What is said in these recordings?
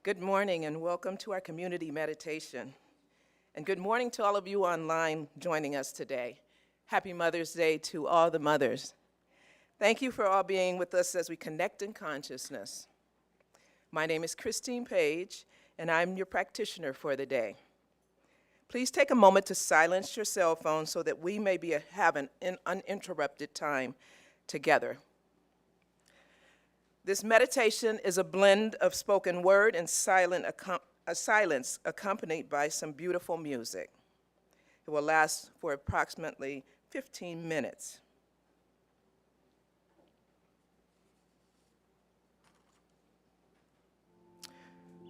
Good morning and welcome to our community meditation. And good morning to all of you online joining us today. Happy Mother's Day to all the mothers. Thank you for all being with us as we connect in consciousness. My name is Christine Page, and I'm your practitioner for the day. Please take a moment to silence your cell phone so that we may have an uninterrupted time together. This meditation is a blend of spoken word and silence accompanied by some beautiful music. It will last for approximately 15 minutes.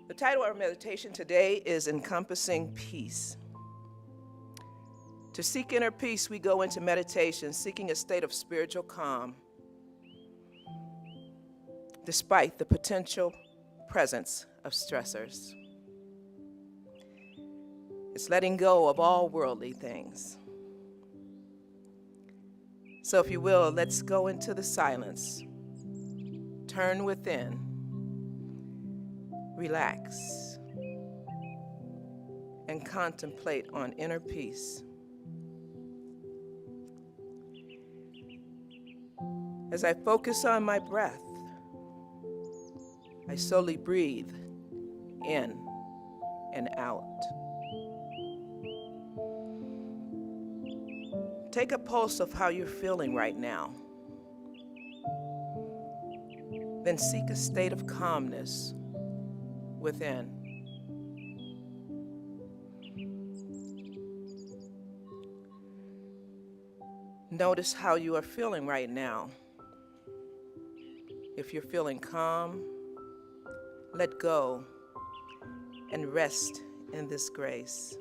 The title of our meditation today is Encompassing Peace. To seek inner peace, we go into meditation seeking a state of spiritual calm, despite the potential presence of stressors. It's letting go of all worldly things. So if you will, let's go into the silence. Turn within. Relax. And contemplate on inner peace. As I focus on my breath, I slowly breathe in and out. Take a pulse of how you're feeling right now. Then seek a state of calmness within. Notice how you are feeling right now. If you're feeling calm, let go and rest in this grace.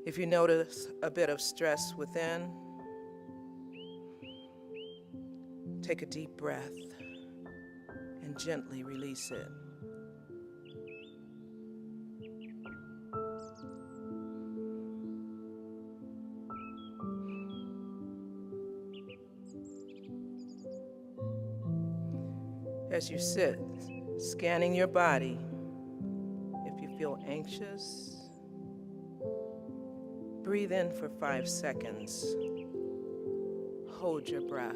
If you notice a bit of stress within, take a deep breath and gently release it. As you sit, scanning your body, if you feel anxious, breathe in for 5 seconds. Hold your breath.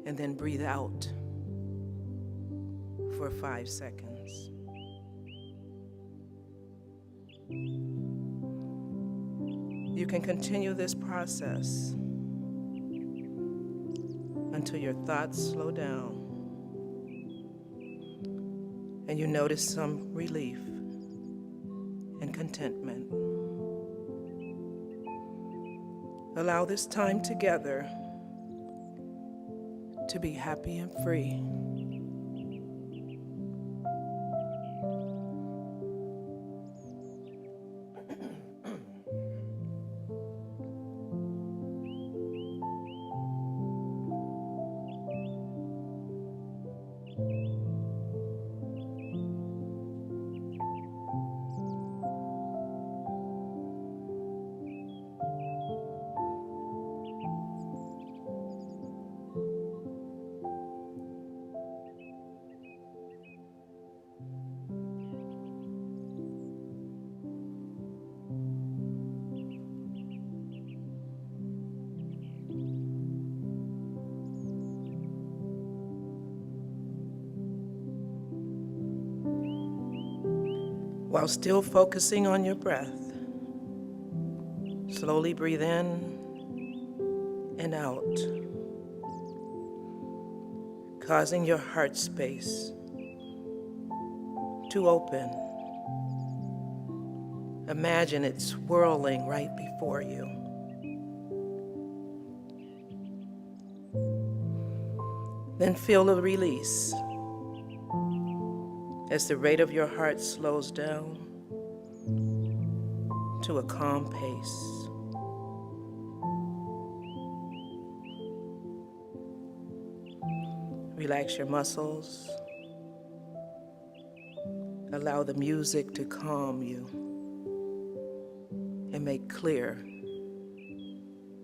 And then breathe out for 5 seconds. You can continue this process until your thoughts slow down and you notice some relief and contentment. Allow this time together to be happy and free. While still focusing on your breath, slowly breathe in and out, causing your heart space to open. Imagine it swirling right before you. Then feel the release as the rate of your heart slows down to a calm pace. Relax your muscles. Allow the music to calm you and make clear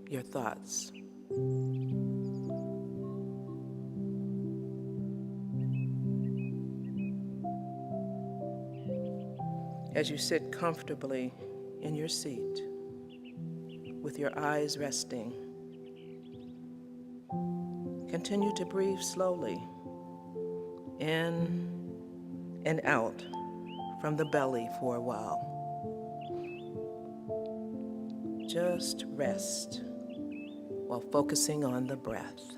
your thoughts. as you sit comfortably in your seat with your eyes resting. Continue to breathe slowly in and out from the belly for a while. Just rest while focusing on the breath.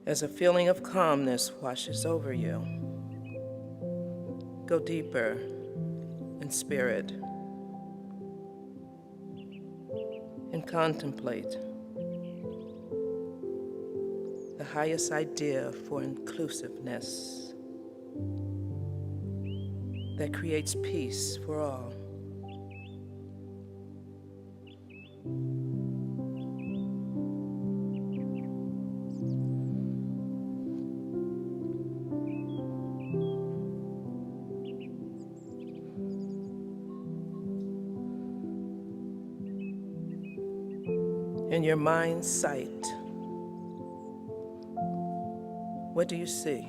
As a feeling of calmness washes over you, go deeper in spirit and contemplate the highest idea for inclusiveness that creates peace for all. In your mind's sight, what do you see?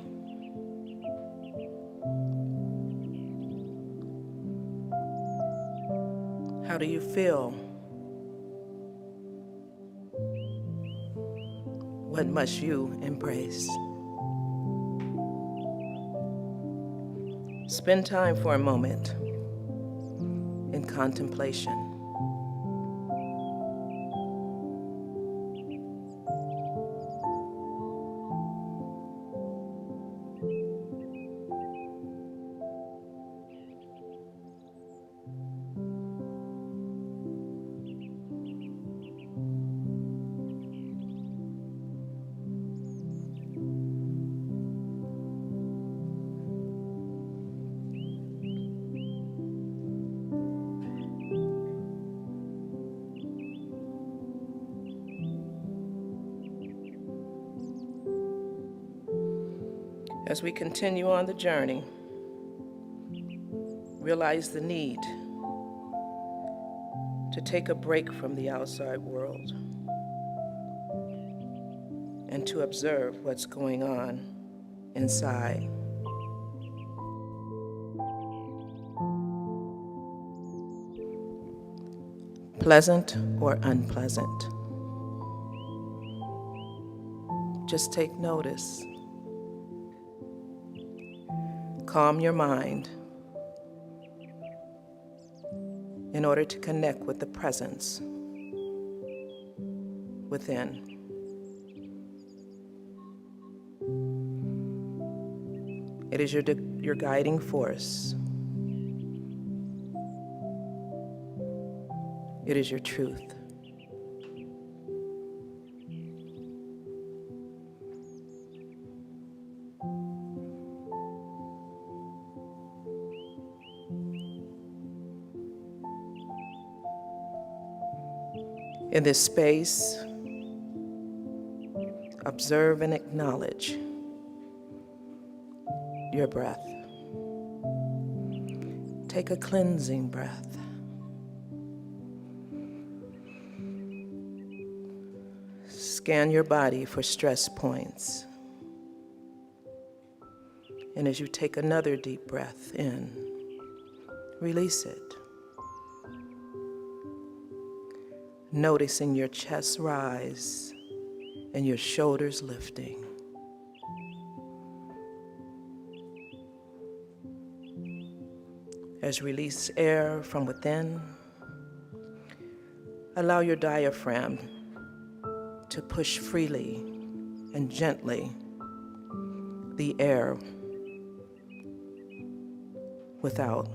How do you feel? What must you embrace? Spend time for a moment in contemplation. As we continue on the journey, realize the need to take a break from the outside world and to observe what's going on inside. Pleasant or unpleasant. Just take notice. Calm your mind in order to connect with the presence within. It is your guiding force. It is your truth. In this space, observe and acknowledge your breath. Take a cleansing breath. Scan your body for stress points. And as you take another deep breath in, release it. Noticing your chest rise and your shoulders lifting. As you release air from within, allow your diaphragm to push freely and gently the air without.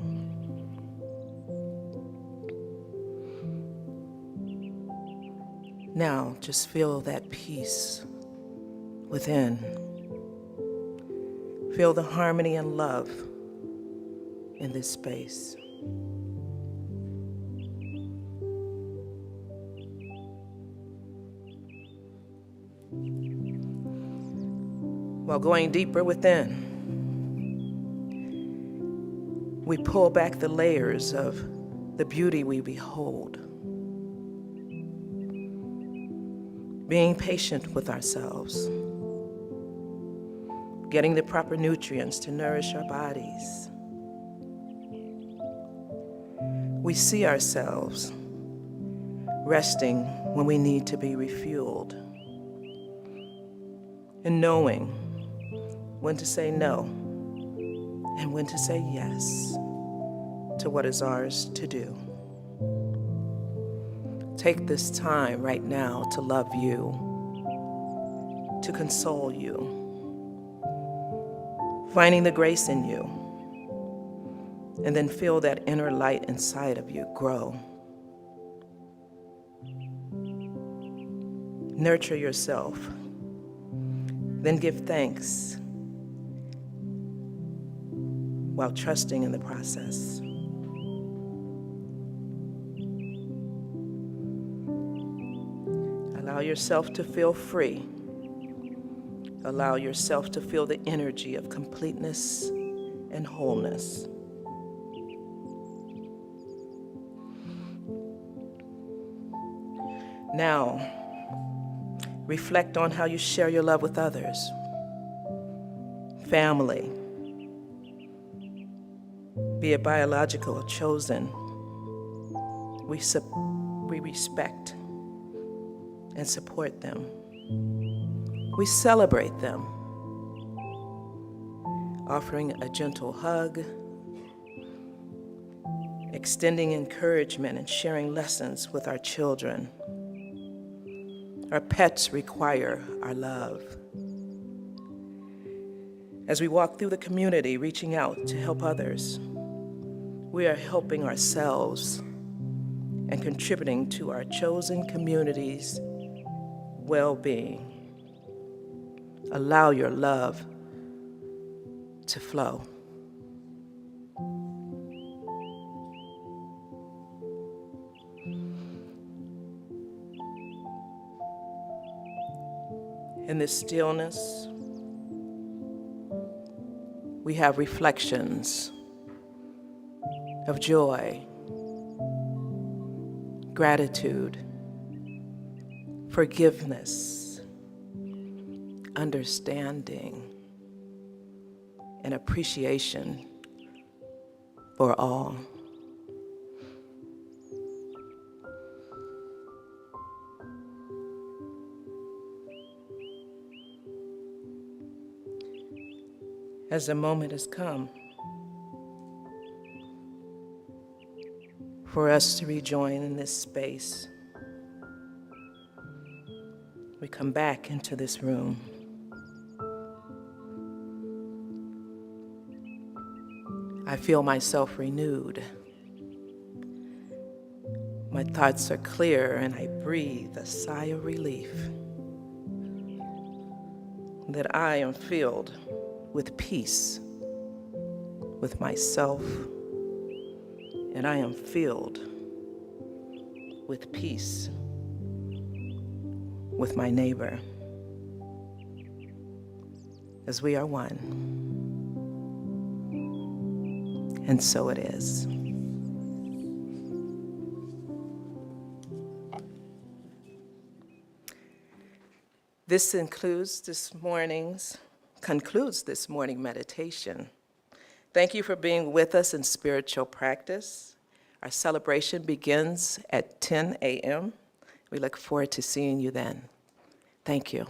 Now, just feel that peace within. Feel the harmony and love in this space. While going deeper within, we pull back the layers of the beauty we behold. Being patient with ourselves, getting the proper nutrients to nourish our bodies. We see ourselves resting when we need to be refueled, and knowing when to say no and when to say yes to what is ours to do. Take this time right now to love you, to console you, finding the grace in you, and then feel that inner light inside of you grow. Nurture yourself, then give thanks while trusting in the process. Allow yourself to feel free. Allow yourself to feel the energy of completeness and wholeness. Now, reflect on how you share your love with others. Family, be it biological or chosen, we respect and support them. We celebrate them, offering a gentle hug, extending encouragement and sharing lessons with our children. Our pets require our love. As we walk through the community, reaching out to help others, we are helping ourselves and contributing to our chosen community's well-being. Allow your love to flow. In this stillness, we have reflections of joy, gratitude, forgiveness, understanding, and appreciation for all. As the moment has come for us to rejoin in this space, we come back into this room. I feel myself renewed. My thoughts are clear and I breathe a sigh of relief that I am filled with peace with myself, and I am filled with peace with my neighbor, as we are one. And so it is. This concludes this morning's meditation. Thank you for being with us in spiritual practice. Our celebration begins at 10 a.m. We look forward to seeing you then. Thank you.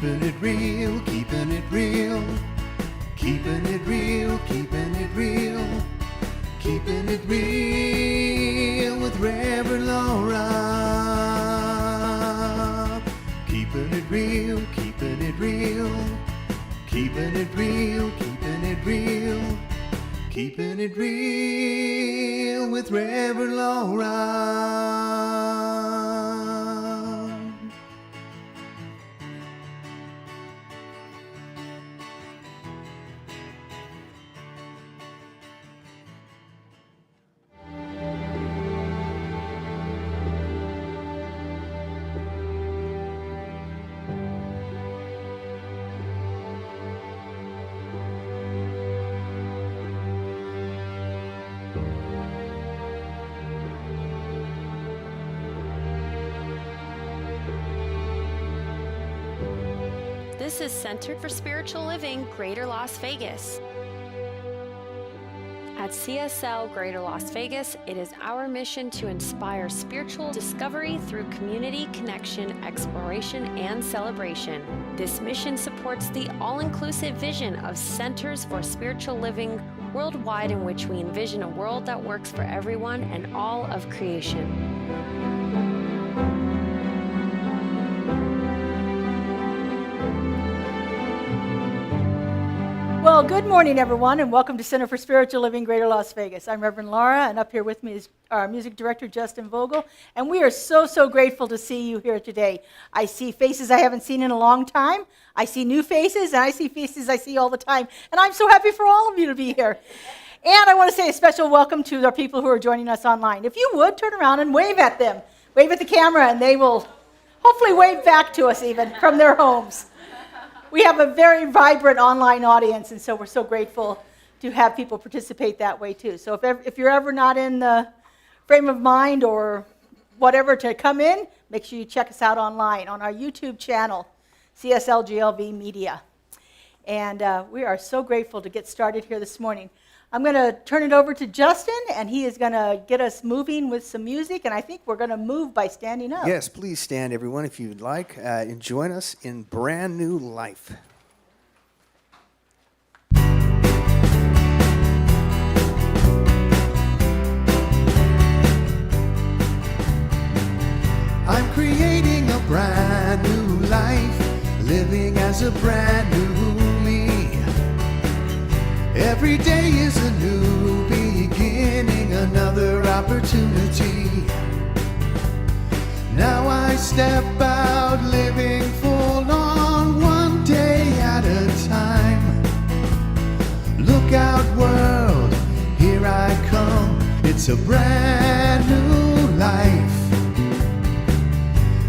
Keeping it real, keeping it real. Keeping it real, keeping it real. Keeping it real with Reverend Laura. Keeping it real, keeping it real. Keeping it real, keeping it real. Keeping it real with Reverend Laura. This is Center for Spiritual Living, Greater Las Vegas. At CSL Greater Las Vegas, it is our mission to inspire spiritual discovery through community connection, exploration, and celebration. This mission supports the all-inclusive vision of Centers for Spiritual Living worldwide, in which we envision a world that works for everyone and all of creation. Well, good morning, everyone, and welcome to Center for Spiritual Living, Greater Las Vegas. I'm Reverend Laura, and up here with me is our music director, Justin Vogel, and we are so grateful to see you here today. I see faces I haven't seen in a long time. I see new faces, and I see faces I see all the time, and I'm so happy for all of you to be here. And I want to say a special welcome to our people who are joining us online. If you would, turn around and wave at them. Wave at the camera, and they will hopefully wave back to us even from their homes. We have a very vibrant online audience, and so we're so grateful to have people participate that way too. So if you're ever not in the frame of mind or whatever to come in, make sure you check us out online on our YouTube channel, CSLGLV Media. And we are so grateful to get started here this morning. I'm going to turn it over to Justin, and he is going to get us moving with some music, and I think we're going to move by standing up. Yes, please stand, everyone, if you'd like, and join us in Brand New Life. I'm creating a brand new life, living as a brand new me. Every day is a new beginning, another opportunity. Now I step out, living full on, one day at a time. Look out, world, here I come. It's a brand new life.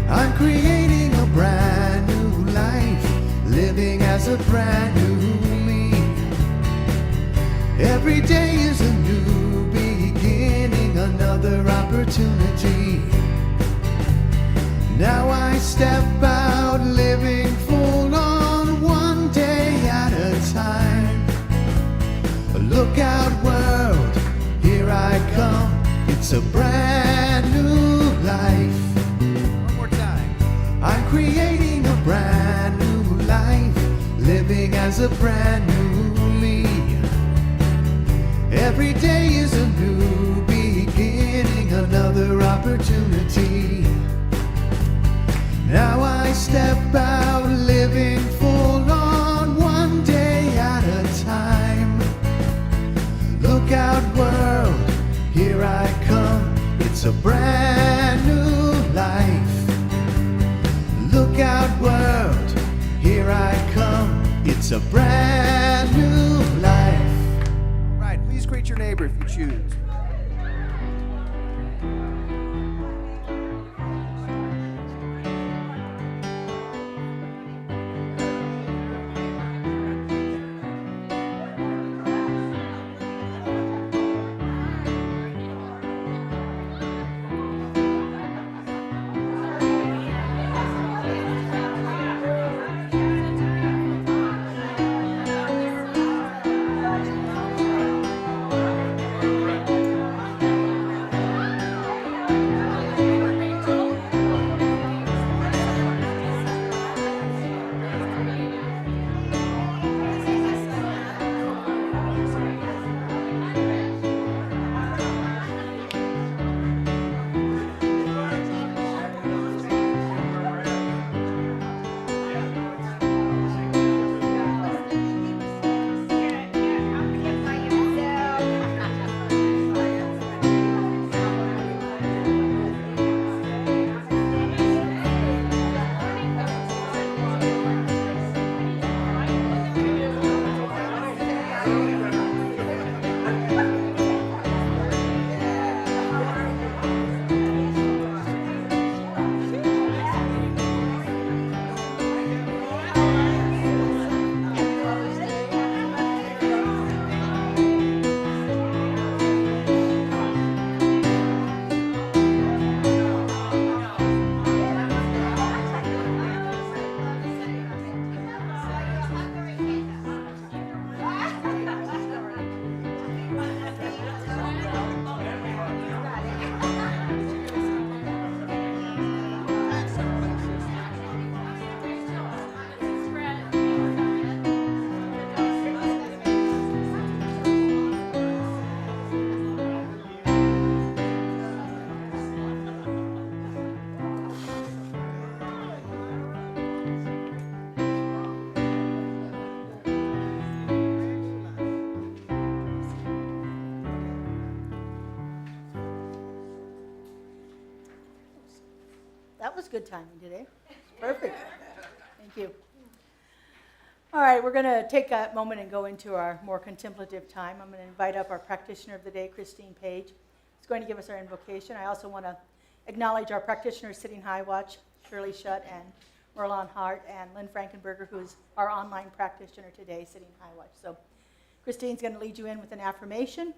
I'm creating a brand new life, living as a brand new me. Every day is a new beginning, another opportunity. Now I step out, living full on, one day at a time. Look out, world, here I come. It's a brand new life. One more time. I'm creating a brand new life, living as a brand new me. Every day is a new beginning, another opportunity. Now I step out, living full on, one day at a time. Look out, world, here I come. It's a brand new life. Look out, world, here I come. It's a brand new life. All right, please greet your neighbor if you choose. That was good timing today. Perfect. Thank you. All right, we're going to take a moment and go into our more contemplative time. I'm going to invite up our practitioner of the day, Christine Page. She's going to give us our invocation. I also want to acknowledge our practitioners sitting high watch, Shirley Shutt and Merlon Hart, and Lynn Frankenberger, who is our online practitioner today, sitting high watch. So Christine's going to lead you in with an affirmation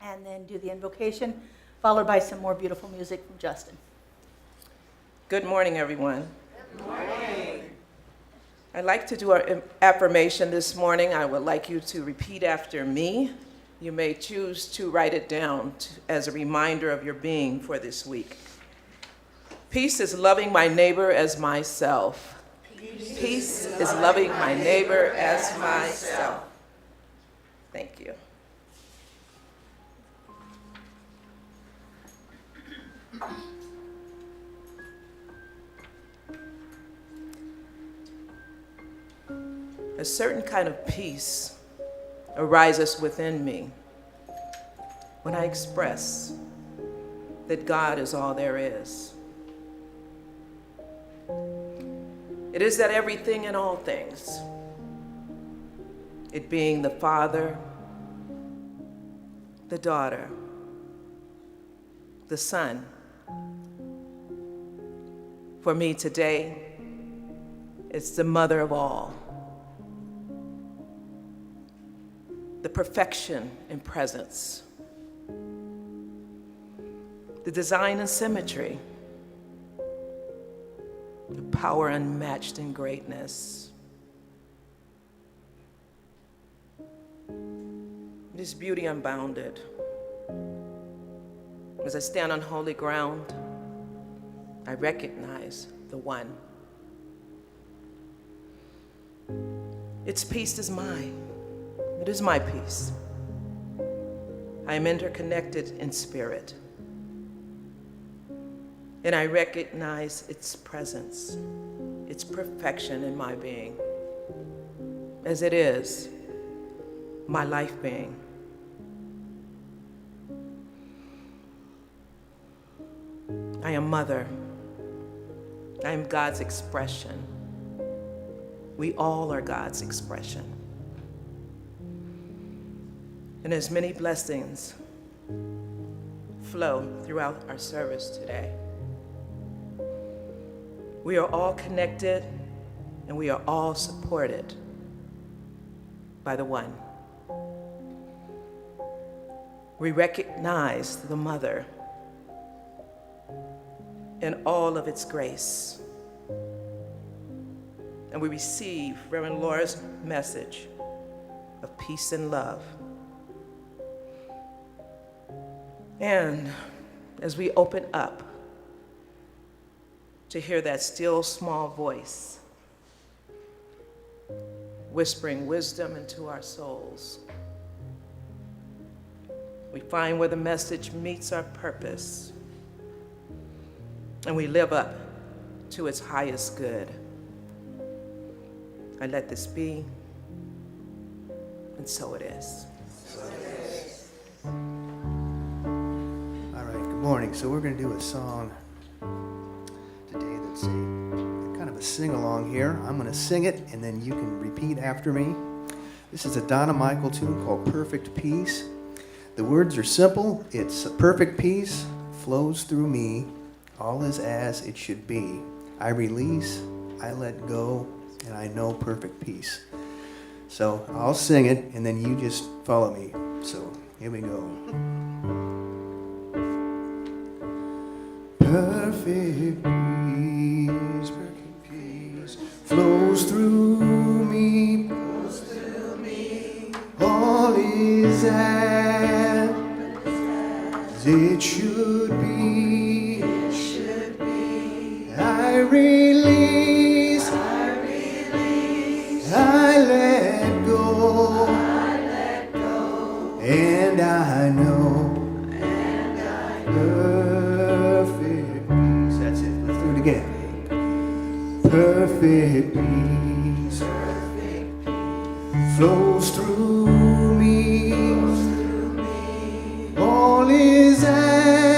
and then do the invocation, followed by some more beautiful music from Justin. Good morning, everyone. Good morning. I'd like to do our affirmation this morning. I would like you to repeat after me. You may choose to write it down as a reminder of your being for this week. Peace is loving my neighbor as myself. Peace is loving my neighbor as myself. Thank you. A certain kind of peace arises within me when I express that God is all there is. It is that everything and all things, it being the Father, the daughter, the Son. For me today, it's the mother of all. The perfection in presence, the design and symmetry, the power unmatched in greatness. This beauty unbounded. As I stand on holy ground, I recognize the One. Its peace is mine. It is my peace. I am interconnected in spirit, and I recognize its presence, its perfection in my being, as it is my life being. I am mother. I am God's expression. We all are God's expression. And as many blessings flow throughout our service today, we are all connected and we are all supported by the One. We recognize the Mother in all of its grace. And we receive Reverend Laura's message of peace and love. And as we open up to hear that still small voice whispering wisdom into our souls, we find where the message meets our purpose and we live up to its highest good. I let this be, and so it is. Good morning. So we're going to do a song today that's a kind of a sing-along here. I'm going to sing it, and then you can repeat after me. This is a Donna Michael tune called Perfect Peace. The words are simple. It's a perfect peace flows through me. All is as it should be. I release, I let go, and I know perfect peace. So I'll sing it, and then you just follow me. So here we go. Perfect peace flows through me. All is as it should be. I release, I let go, and I know. Perfect peace. That's it. Let's do it again. Perfect peace flows through me. All is as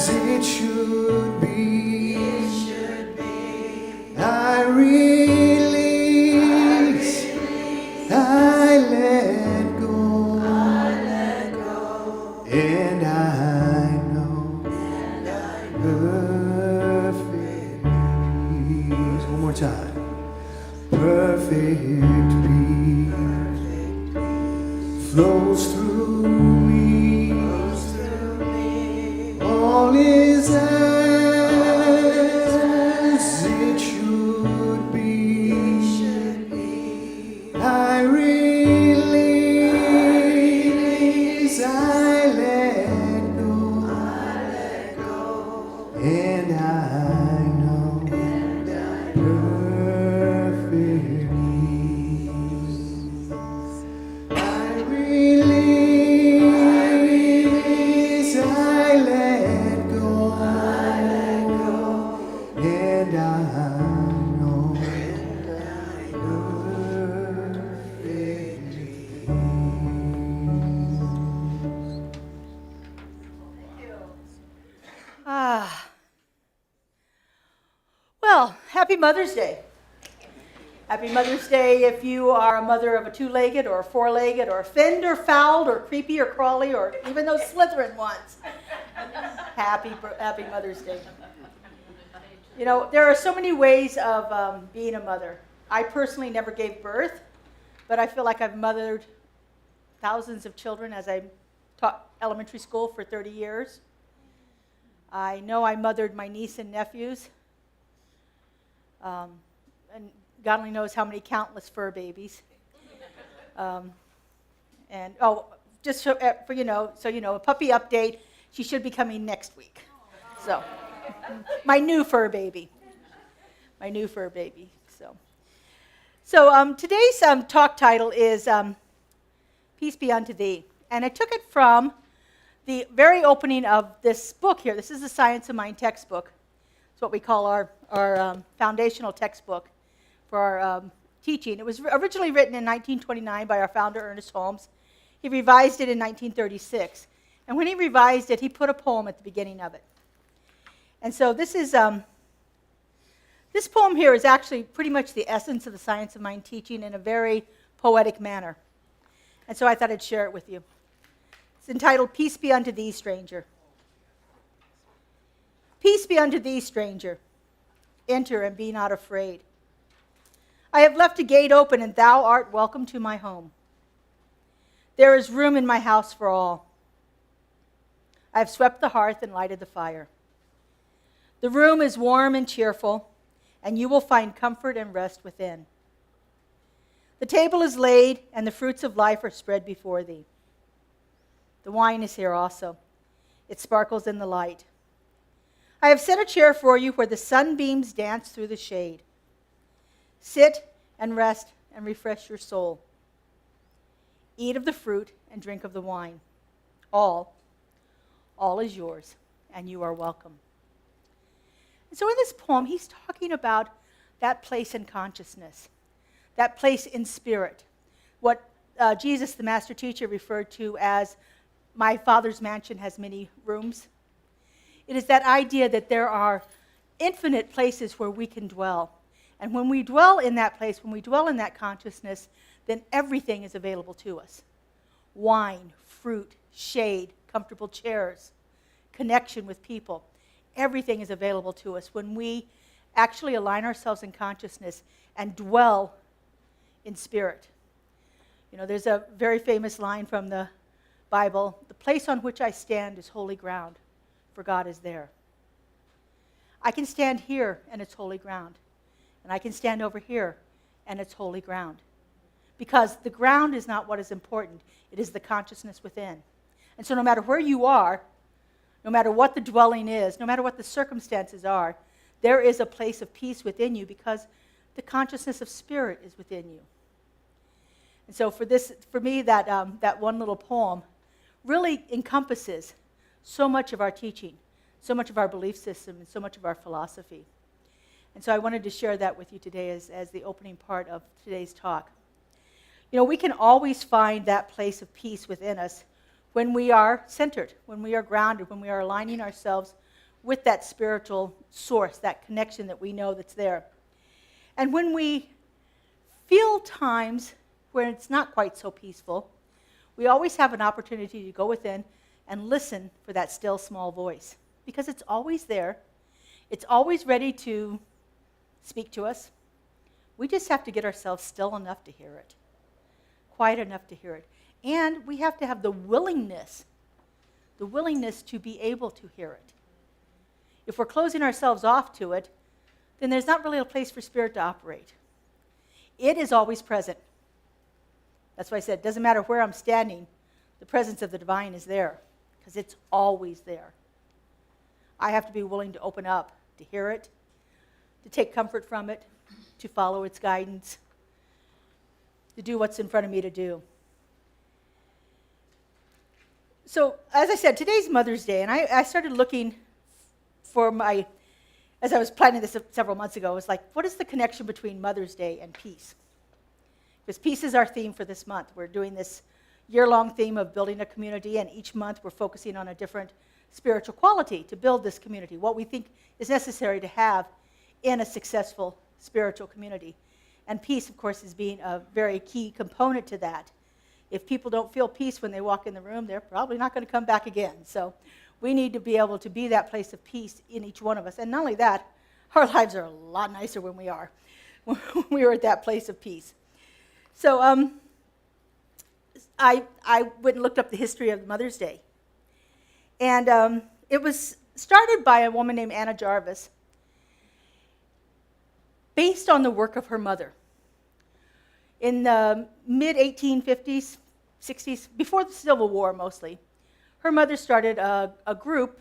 it should let go. And I know perfect peace. One more time. Perfect peace flows through me. All is as it should be. I release, I let go, and I know perfect peace. I release, I let go, and I know perfect peace. Well, happy Mother's Day. Happy Mother's Day if you are a mother of a two-legged or a four-legged or finned or fouled or creepy or crawly or even those Slytherin ones. Happy Mother's Day. You know, there are so many ways of being a mother. I personally never gave birth, but I feel like I've mothered thousands of children as I taught elementary school for 30 years. I know I mothered my niece and nephews. And God only knows how many countless fur babies. Just so, for a puppy update. She should be coming next week. So, my new fur baby. So today's talk title is "Peace Be Unto Thee," and I took it from the very opening of this book here. This is the Science of Mind textbook. It's what we call our foundational textbook for our teaching. It was originally written in 1929 by our founder, Ernest Holmes. He revised it in 1936. And when he revised it, he put a poem at the beginning of it. And so this poem here is actually pretty much the essence of the Science of Mind teaching in a very poetic manner. And so I thought I'd share it with you. It's entitled, "Peace Be Unto Thee, Stranger." Peace be unto thee, stranger. Enter and be not afraid. I have left a gate open, and thou art welcome to my home. There is room in my house for all. I have swept the hearth and lighted the fire. The room is warm and cheerful, and you will find comfort and rest within. The table is laid, and the fruits of life are spread before thee. The wine is here also. It sparkles in the light. I have set a chair for you where the sunbeams dance through the shade. Sit and rest and refresh your soul. Eat of the fruit and drink of the wine. All is yours, and you are welcome. And so in this poem, he's talking about that place in consciousness, that place in spirit, what Jesus, the master teacher, referred to as, "My Father's mansion has many rooms." It is that idea that there are infinite places where we can dwell. And when we dwell in that place, when we dwell in that consciousness, then everything is available to us. Wine, fruit, shade, comfortable chairs, connection with people. Everything is available to us when we actually align ourselves in consciousness and dwell in spirit. You know, there's a very famous line from the Bible, "The place on which I stand is holy ground, for God is there." I can stand here and it's holy ground. And I can stand over here and it's holy ground. Because the ground is not what is important. It is the consciousness within. And so no matter where you are, no matter what the dwelling is, no matter what the circumstances are, there is a place of peace within you because the consciousness of spirit is within you. And so for me, that one little poem really encompasses so much of our teaching, so much of our belief system, and so much of our philosophy. And so I wanted to share that with you today as the opening part of today's talk. You know, we can always find that place of peace within us when we are centered, when we are grounded, when we are aligning ourselves with that spiritual source, that connection that we know that's there. And when we feel times where it's not quite so peaceful, we always have an opportunity to go within and listen for that still small voice, because it's always there. It's always ready to speak to us. We just have to get ourselves still enough to hear it, quiet enough to hear it. And we have to have the willingness to be able to hear it. If we're closing ourselves off to it, then there's not really a place for Spirit to operate. It is always present. That's why I said it doesn't matter where I'm standing, the presence of the divine is there, because it's always there. I have to be willing to open up, to hear it, to take comfort from it, to follow its guidance, to do what's in front of me to do. So, as I said, today's Mother's Day, and I started looking for as I was planning this several months ago, I was like, what is the connection between Mother's Day and peace? Because peace is our theme for this month. We're doing this year-long theme of building a community, and each month we're focusing on a different spiritual quality to build this community, what we think is necessary to have in a successful spiritual community. And peace, of course, is being a very key component to that. If people don't feel peace when they walk in the room, they're probably not going to come back again. So we need to be able to be that place of peace in each one of us. And not only that, our lives are a lot nicer when we are at that place of peace. So I went and looked up the history of Mother's Day. And it was started by a woman named Anna Jarvis, based on the work of her mother. In the mid-1850s, 60s, before the Civil War mostly, her mother started a group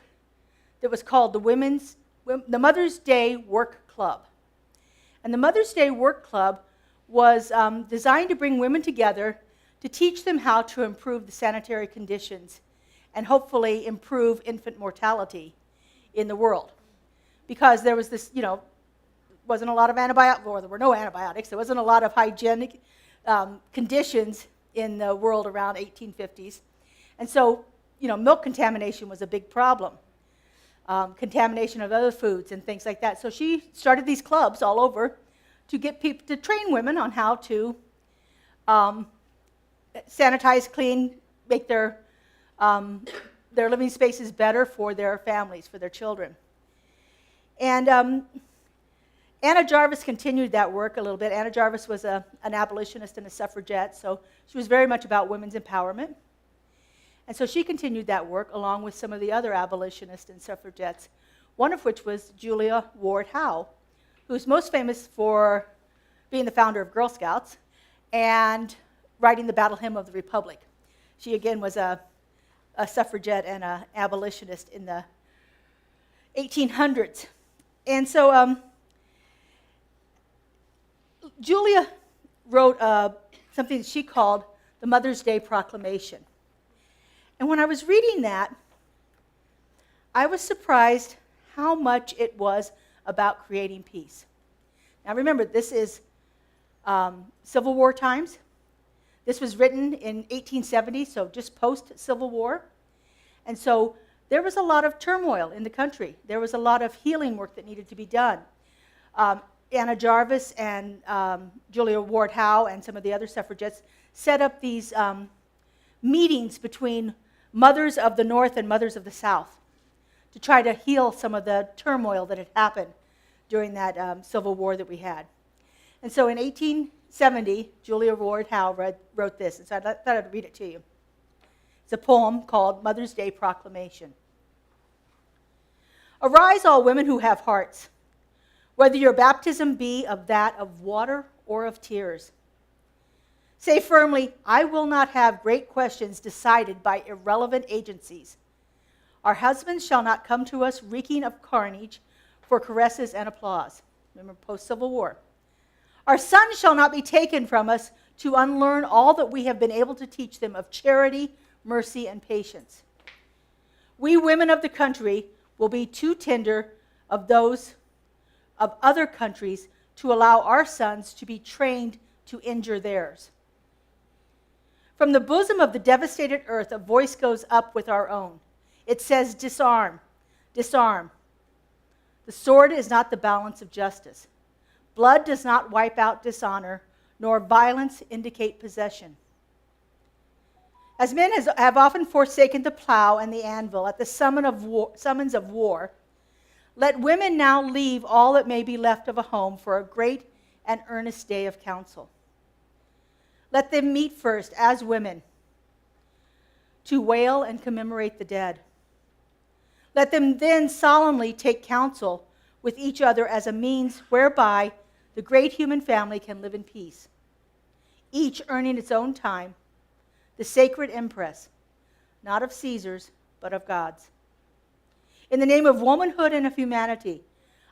that was called the Mother's Day Work Club. And the Mother's Day Work Club was designed to bring women together to teach them how to improve the sanitary conditions and hopefully improve infant mortality in the world. Because there was this, wasn't a lot of antibiotics, or there were no antibiotics, there wasn't a lot of hygienic conditions in the world around 1850s. And so, milk contamination was a big problem. Contamination of other foods and things like that. So she started these clubs all over to get people to train women on how to sanitize, clean, make their living spaces better for their families, for their children. And Anna Jarvis continued that work a little bit. Anna Jarvis was an abolitionist and a suffragette, so she was very much about women's empowerment. And so she continued that work along with some of the other abolitionists and suffragettes, one of which was Julia Ward Howe, who's most famous for being the founder of Girl Scouts and writing the Battle Hymn of the Republic. She, again, was a suffragette and an abolitionist in the 1800s. And so Julia wrote something that she called the Mother's Day Proclamation. And when I was reading that, I was surprised how much it was about creating peace. Now remember, this is Civil War times. This was written in 1870, so just post-Civil War. And so there was a lot of turmoil in the country. There was a lot of healing work that needed to be done. Anna Jarvis and Julia Ward Howe and some of the other suffragettes set up these meetings between mothers of the North and mothers of the South to try to heal some of the turmoil that had happened during that Civil War that we had. And so in 1870, Julia Ward Howe wrote this, and so I thought I'd read it to you. It's a poem called Mother's Day Proclamation. Arise, all women who have hearts, whether your baptism be of that of water or of tears. Say firmly, I will not have great questions decided by irrelevant agencies. Our husbands shall not come to us reeking of carnage for caresses and applause. Remember, post-Civil War. Our sons shall not be taken from us to unlearn all that we have been able to teach them of charity, mercy, and patience. We women of the country will be too tender of those of other countries to allow our sons to be trained to injure theirs. From the bosom of the devastated earth, a voice goes up with our own. It says, disarm, disarm. The sword is not the balance of justice. Blood does not wipe out dishonor, nor violence indicate possession. As men have often forsaken the plow and the anvil at the summons of war, let women now leave all that may be left of a home for a great and earnest day of counsel. Let them meet first as women to wail and commemorate the dead. Let them then solemnly take counsel with each other as a means whereby the great human family can live in peace, each earning its own time, the sacred impress, not of Caesar's, but of God's. In the name of womanhood and of humanity,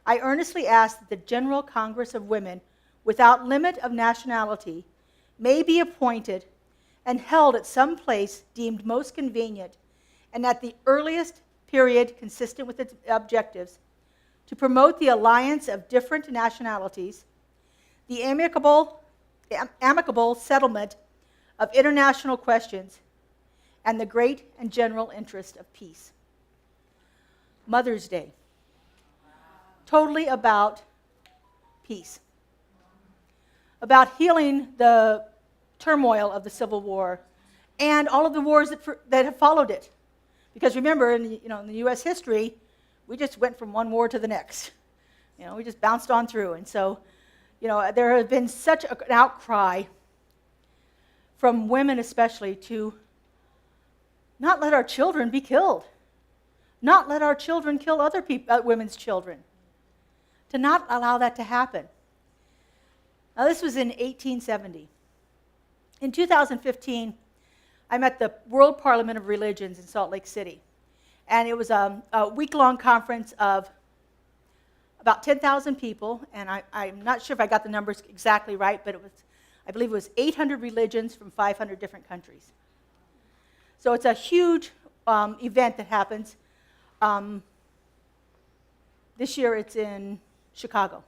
I earnestly ask that the General Congress of Women, without limit of nationality, may be appointed and held at some place deemed most convenient and at the earliest period consistent with its objectives, to promote the alliance of different nationalities, the amicable settlement of international questions, and the great and general interest of peace. Mother's Day. Totally about peace. About healing the turmoil of the Civil War and all of the wars that have followed it. Because remember, in the U.S. history, we just went from one war to the next. We just bounced on through. And so, there has been such an outcry from women especially to not let our children be killed. Not let our children kill other women's children. To not allow that to happen. Now, this was in 1870. In 2015, I'm at the World Parliament of Religions in Salt Lake City. And it was a week-long conference of about 10,000 people. And I'm not sure if I got the numbers exactly right, but I believe it was 800 religions from 500 different countries. So it's a huge event that happens. This year it's in Chicago,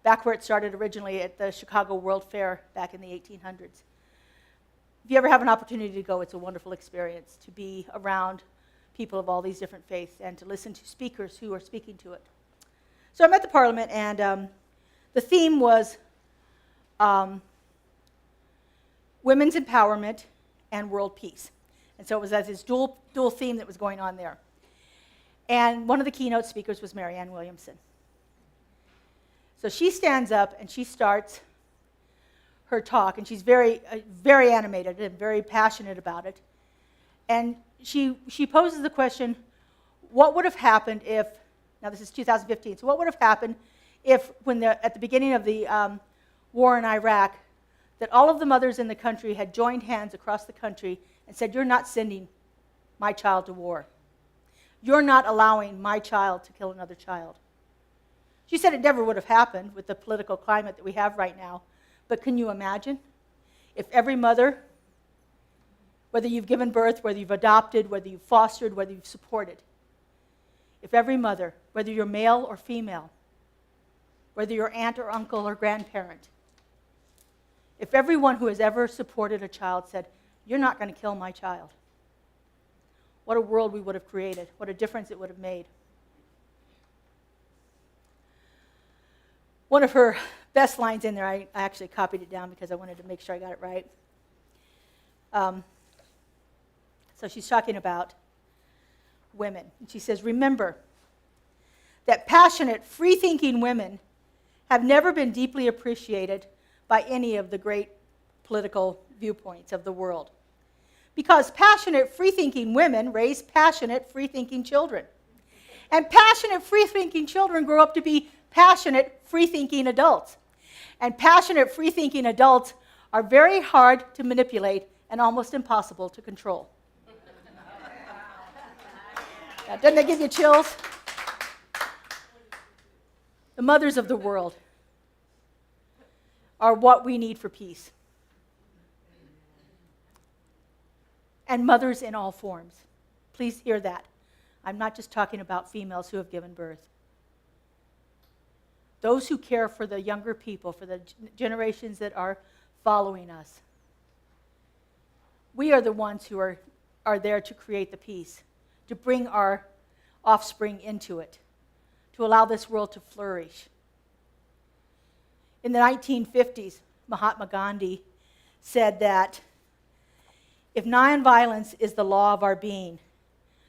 back where it started originally at the Chicago World Fair back in the 1800s. If you ever have an opportunity to go, it's a wonderful experience to be around people of all these different faiths and to listen to speakers who are speaking to it. So I'm at the Parliament, and the theme was women's empowerment and world peace. And so it was this dual theme that was going on there. And one of the keynote speakers was Marianne Williamson. So she stands up and she starts her talk, and she's very animated and very passionate about it. And she poses the question, what would have happened if, now this is 2015, so what would have happened if at the beginning of the war in Iraq, that all of the mothers in the country had joined hands across the country and said, you're not sending my child to war. You're not allowing my child to kill another child. She said it never would have happened with the political climate that we have right now. But can you imagine if every mother, whether you've given birth, whether you've adopted, whether you've fostered, whether you've supported, if every mother, whether you're male or female, whether you're aunt or uncle or grandparent, if everyone who has ever supported a child said, you're not going to kill my child, what a world we would have created, what a difference it would have made. One of her best lines in there, I actually copied it down because I wanted to make sure I got it right. So she's talking about women. And she says, remember that passionate, free-thinking women have never been deeply appreciated by any of the great political viewpoints of the world. Because passionate, free-thinking women raise passionate, free-thinking children. And passionate, free-thinking children grow up to be passionate, free-thinking adults. And passionate, free-thinking adults are very hard to manipulate and almost impossible to control. Now, doesn't that give you chills? The mothers of the world are what we need for peace. And mothers in all forms. Please hear that. I'm not just talking about females who have given birth. Those who care for the younger people, for the generations that are following us. We are the ones who are there to create the peace, to bring our offspring into it, to allow this world to flourish. In the 1950s, Mahatma Gandhi, said that if nonviolence is the law of our being,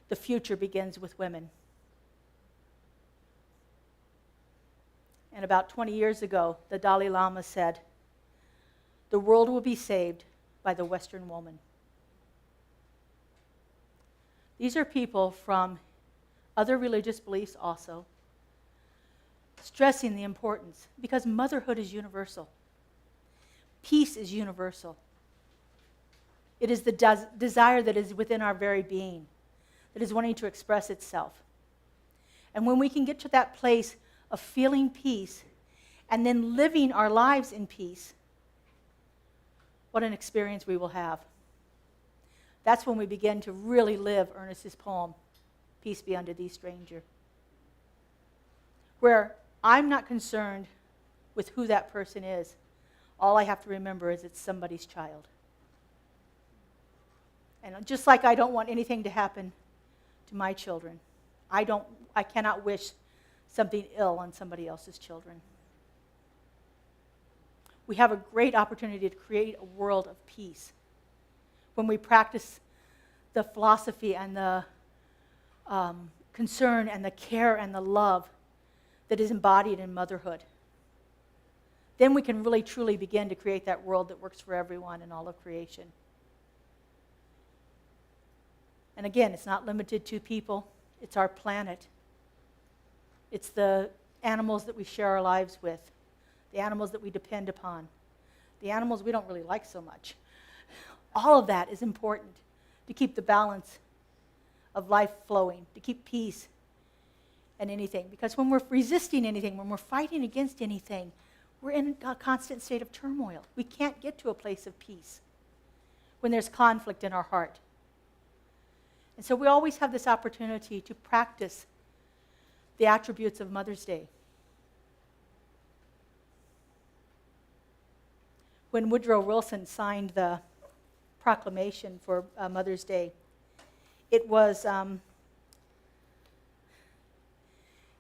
the future begins with women. And about 20 years ago, the Dalai Lama said, the world will be saved by the Western woman. These are people from other religious beliefs also, stressing the importance, because motherhood is universal. Peace is universal. It is the desire that is within our very being, that is wanting to express itself. And when we can get to that place of feeling peace and then living our lives in peace, what an experience we will have. That's when we begin to really live Ernest's poem, Peace Be Unto Thee, Stranger, where I'm not concerned with who that person is. All I have to remember is it's somebody's child. And just like I don't want anything to happen to my children, I cannot wish something ill on somebody else's children. We have a great opportunity to create a world of peace when we practice the philosophy and the concern and the care and the love that is embodied in motherhood. Then we can really truly begin to create that world that works for everyone in all of creation. And again, it's not limited to people. It's our planet. It's the animals that we share our lives with, the animals that we depend upon, the animals we don't really like so much. All of that is important to keep the balance of life flowing, to keep peace and anything. Because when we're resisting anything, when we're fighting against anything, we're in a constant state of turmoil. We can't get to a place of peace when there's conflict in our heart. And so we always have this opportunity to practice the attributes of Mother's Day. When Woodrow Wilson signed the proclamation for Mother's Day, it was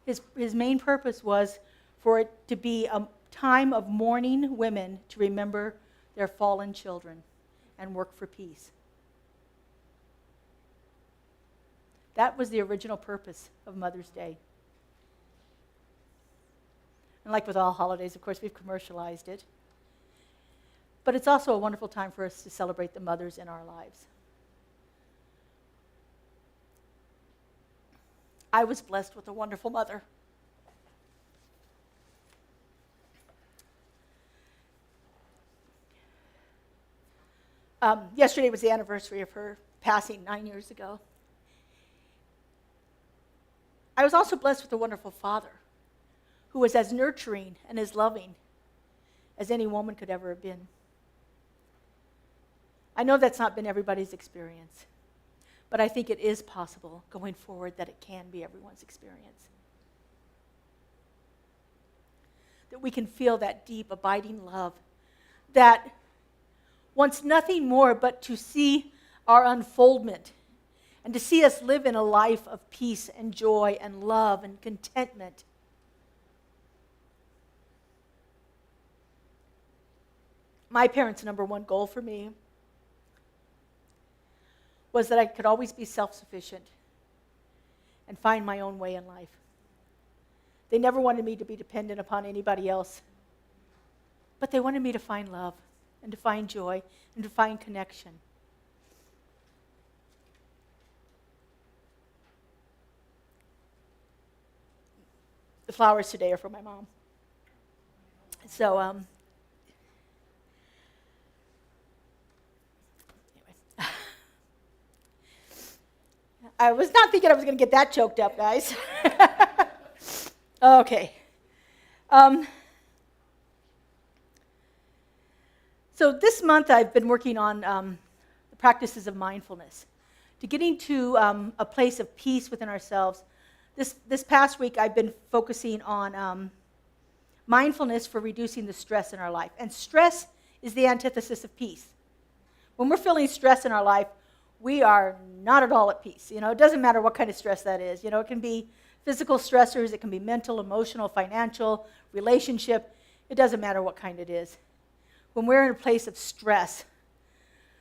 his main purpose was for it to be a time of mourning women to remember their fallen children and work for peace. That was the original purpose of Mother's Day. And like with all holidays, of course, we've commercialized it. But it's also a wonderful time for us to celebrate the mothers in our lives. I was blessed with a wonderful mother. Yesterday was the anniversary of her passing 9 years ago. I was also blessed with a wonderful father who was as nurturing and as loving as any woman could ever have been. I know that's not been everybody's experience, but I think it is possible going forward that it can be everyone's experience. That we can feel that deep, abiding love that wants nothing more but to see our unfoldment and to see us live in a life of peace and joy and love and contentment. My parents' number one goal for me was that I could always be self-sufficient and find my own way in life. They never wanted me to be dependent upon anybody else, but they wanted me to find love and to find joy and to find connection. The flowers today are for my mom. So, anyway. I was not thinking I was going to get that choked up, guys. Okay. So this month I've been working on the practices of mindfulness, to getting to a place of peace within ourselves. This past week I've been focusing on mindfulness for reducing the stress in our life. And stress is the antithesis of peace. When we're feeling stress in our life, we are not at all at peace. You know, it doesn't matter what kind of stress that is. You know, it can be physical stressors, it can be mental, emotional, financial, relationship. It doesn't matter what kind it is. when we're in a place of stress,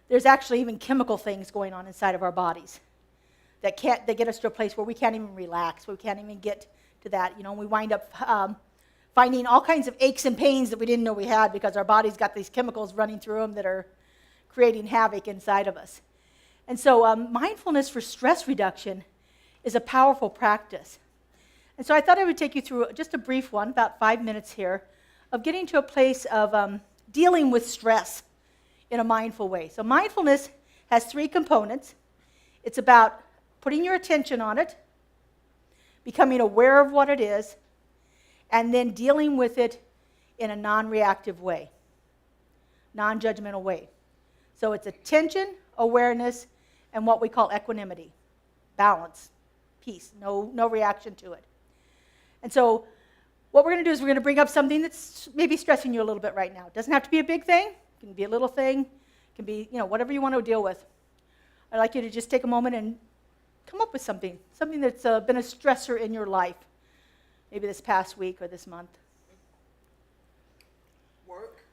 there's actually even chemical things going on inside of our bodies that get us to a place where we can't even relax, where we can't even get to that. You know, we wind up finding all kinds of aches and pains that we didn't know we had because our body's got these chemicals running through them that are creating havoc inside of us. And so mindfulness for stress reduction is a powerful practice. And so I thought I would take you through just a brief one, about 5 minutes here, of getting to a place of dealing with stress in a mindful way. So mindfulness has 3 components. It's about putting your attention on it, becoming aware of what it is, and then dealing with it in a non-reactive way, non-judgmental way. So it's attention, awareness, and what we call equanimity, balance, peace, no reaction to it. And so what we're going to do is we're going to bring up something that's maybe stressing you a little bit right now. It doesn't have to be a big thing. It can be a little thing. It can be, whatever you want to deal with. I'd like you to just take a moment and come up with something that's been a stressor in your life, maybe this past week or this month. Work.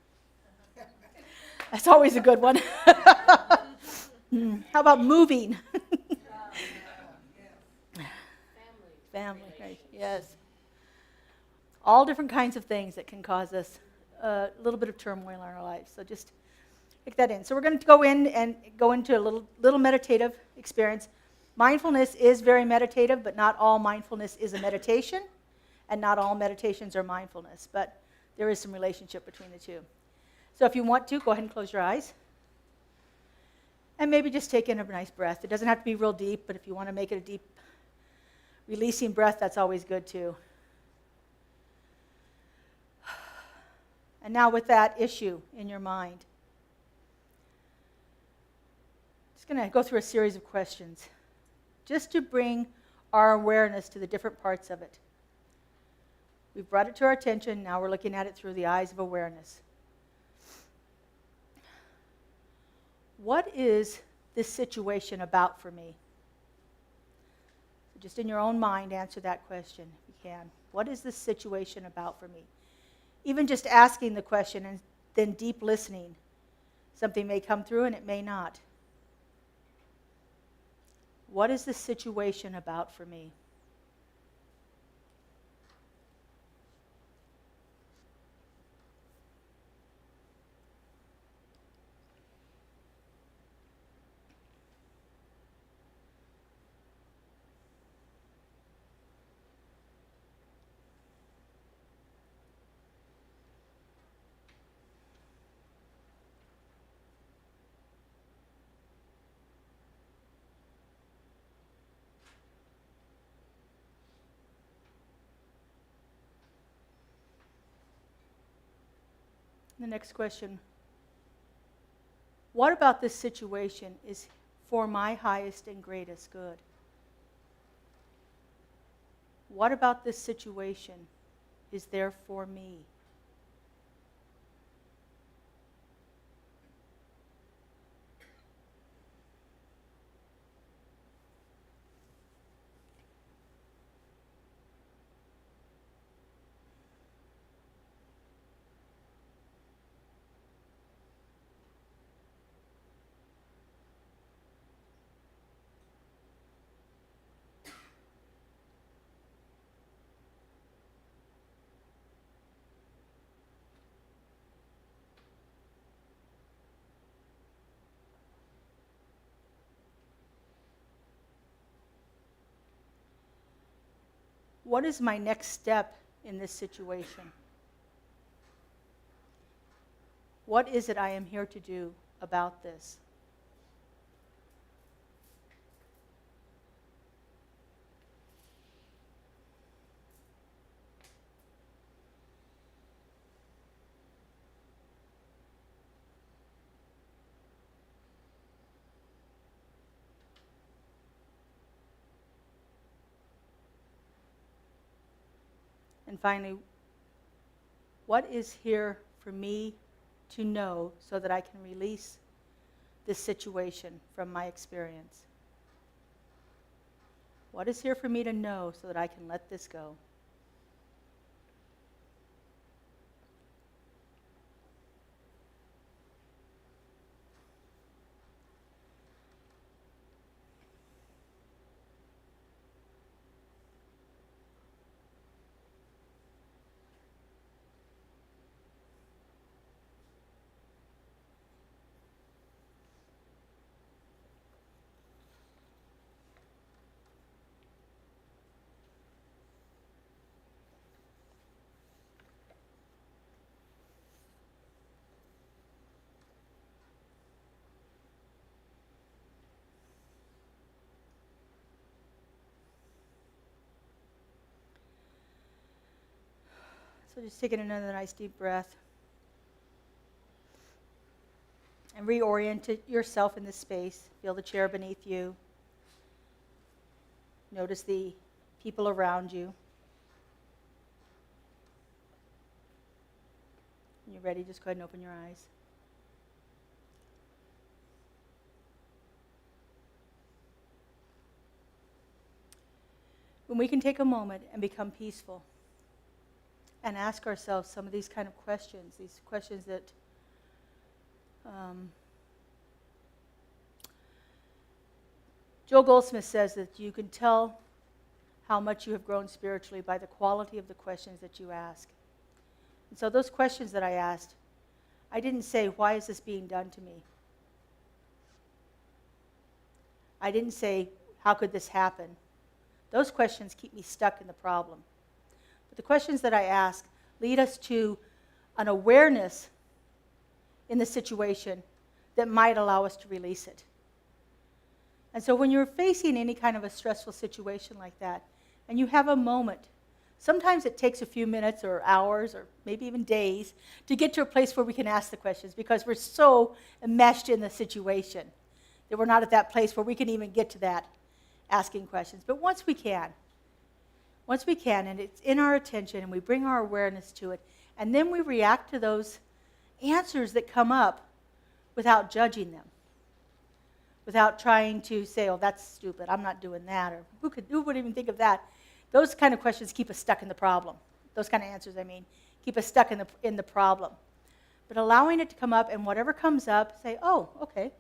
That's always a good one. How about moving? Family, right? Yes. All different kinds of things that can cause us a little bit of turmoil in our lives. So just take that in. So we're going to go into a little meditative experience. Mindfulness is very meditative, but not all mindfulness is a meditation, and not all meditations are mindfulness. But there is some relationship between the two. So if you want to, go ahead and close your eyes. And maybe just take in a nice breath. It doesn't have to be real deep, but if you want to make it a deep, releasing breath, that's always good too. And now with that issue in your mind, just going to go through a series of questions just to bring our awareness to the different parts of it. We've brought it to our attention. Now we're looking at it through the eyes of awareness. What is this situation about for me? So just in your own mind, answer that question if you can. What is this situation about for me? Even just asking the question and then deep listening. Something may come through and it may not. What is this situation about for me? The next question, what about this situation is for my highest and greatest good? What about this situation is there for me? What is my next step in this situation? What is it I am here to do about this? And finally, what is here for me to know so that I can release this situation from my experience? What is here for me to know so that I can let this go? So just taking another nice deep breath. And reorient yourself in this space. Feel the chair beneath you. Notice the people around you. When you're ready, just go ahead and open your eyes. When we can take a moment and become peaceful and ask ourselves some of these kind of questions, these questions that Joel Goldsmith says that you can tell how much you have grown spiritually by the quality of the questions that you ask. And so those questions that I asked, I didn't say, why is this being done to me? I didn't say, how could this happen? Those questions keep me stuck in the problem. But the questions that I ask lead us to an awareness in the situation that might allow us to release it. And so when you're facing any kind of a stressful situation like that, and you have a moment, sometimes it takes a few minutes or hours or maybe even days to get to a place where we can ask the questions because we're so enmeshed in the situation that we're not at that place where we can even get to that asking questions. But once we can, and it's in our attention and we bring our awareness to it, and then we react to those answers that come up without judging them, without trying to say, oh, that's stupid, I'm not doing that, or who would even think of that? Those kind of questions keep us stuck in the problem. Those kind of answers, keep us stuck in the problem. But allowing it to come up, and whatever comes up, say, oh, okay,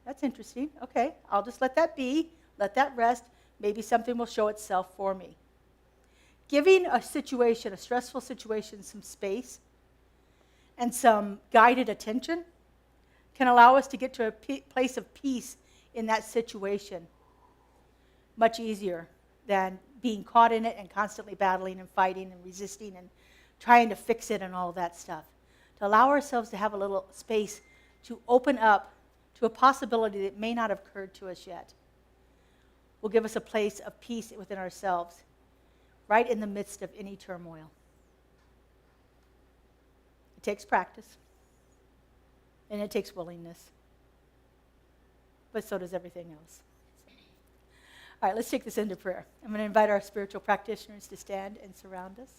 that's interesting. Okay, I'll just let that be, let that rest. Maybe something will show itself for me. Giving a situation, a stressful situation, some space and some guided attention can allow us to get to a place of peace in that situation much easier than being caught in it and constantly battling and fighting and resisting and trying to fix it and all of that stuff. To allow ourselves to have a little space to open up to a possibility that may not have occurred to us yet will give us a place of peace within ourselves, right in the midst of any turmoil. It takes practice, and it takes willingness, but so does everything else. All right, let's take this into prayer. I'm going to invite our spiritual practitioners to stand and surround us.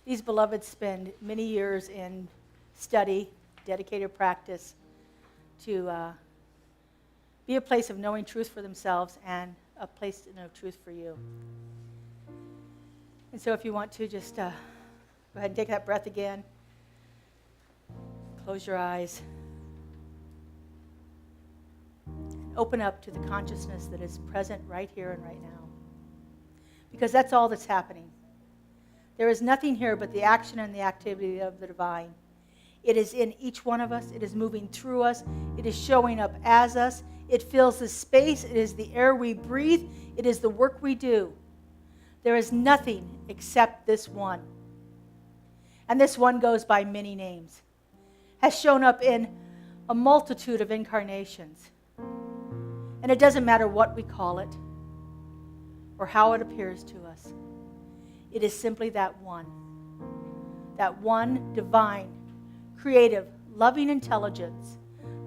These beloveds spend many years in study, dedicated practice to be a place of knowing truth for themselves and a place to know truth for you. And so if you want to just go ahead and take that breath again. Close your eyes. And open up to the consciousness that is present right here and right now. Because that's all that's happening. There is nothing here but the action and the activity of the divine. It is in each one of us. It is moving through us. It is showing up as us. It fills the space. It is the air we breathe. It is the work we do. There is nothing except this one. And this one goes by many names. Has shown up in a multitude of incarnations. And it doesn't matter what we call it or how it appears to us. It is simply that one divine, creative, loving intelligence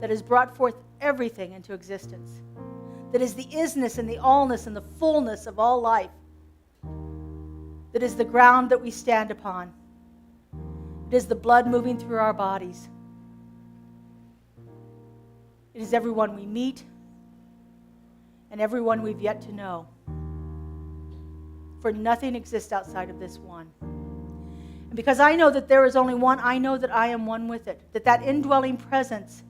that has brought forth everything into existence, that is the isness and the allness and the fullness of all life, that is the ground that we stand upon. It is the blood moving through our bodies. It is everyone we meet and everyone we've yet to know. For nothing exists outside of this one. And because I know that there is only one, I know that I am one with it. That indwelling presence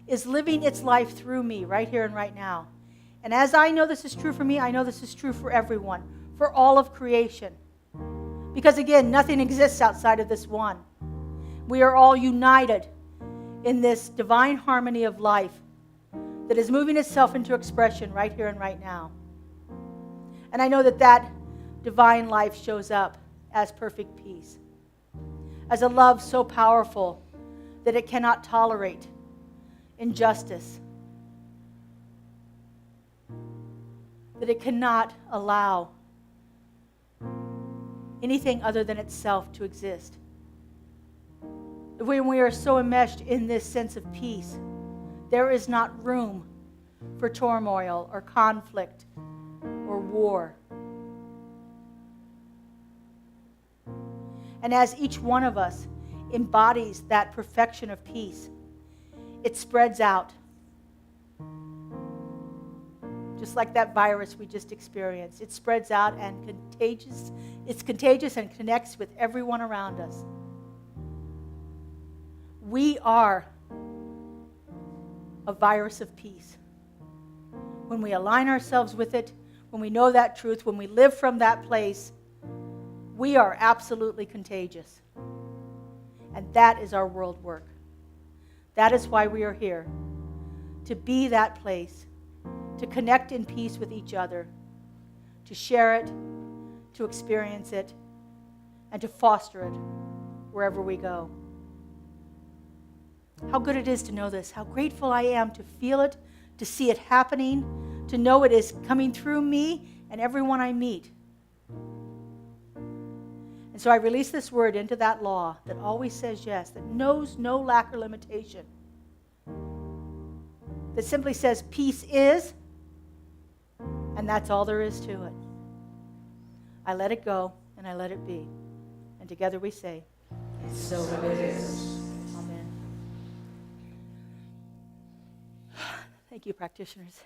is living its life through me right here and right now. And as I know this is true for me, I know this is true for everyone, for all of creation. Because again, nothing exists outside of this one. We are all united in this divine harmony of life that is moving itself into expression right here and right now. And I know that that divine life shows up as perfect peace, as a love so powerful that it cannot tolerate injustice, that it cannot allow anything other than itself to exist. When we are so enmeshed in this sense of peace, there is not room for turmoil or conflict or war. And as each one of us embodies that perfection of peace, it spreads out. Just like that virus we just experienced. It spreads out and it's contagious and connects with everyone around us. We are a virus of peace. When we align ourselves with it, when we know that truth, when we live from that place, we are absolutely contagious. And that is our world work. That is why we are here, to be that place, to connect in peace with each other, to share it, to experience it, and to foster it wherever we go. How good it is to know this, how grateful I am to feel it, to see it happening, to know it is coming through me and everyone I meet. And so I release this word into that law that always says yes, that knows no lack or limitation, that simply says peace is, and that's all there is to it. I let it go and I let it be. And together we say, and so it is. Amen. Thank you, practitioners.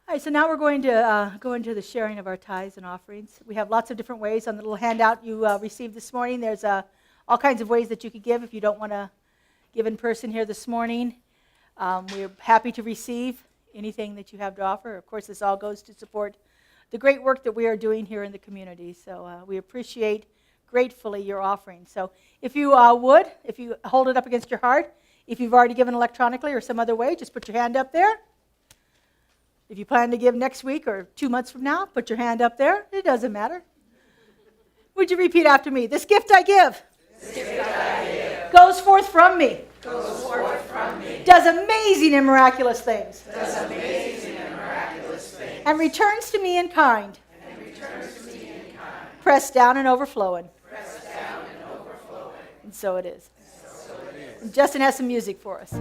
All right, so now we're going to go into the sharing of our tithes and offerings. We have lots of different ways. On the little handout you received this morning, there's all kinds of ways that you could give if you don't want to give in person here this morning. We're happy to receive anything that you have to offer. Of course, this all goes to support the great work that we are doing here in the community. So we appreciate gratefully your offering. So if you if you hold it up against your heart, if you've already given electronically or some other way, just put your hand up there. If you plan to give next week or 2 months from now, put your hand up there. It doesn't matter. Would you repeat after me? This gift I give, goes forth from me, does amazing and miraculous things, and returns to me in kind, pressed down and overflowing. And so it is. And Justin has some music for us.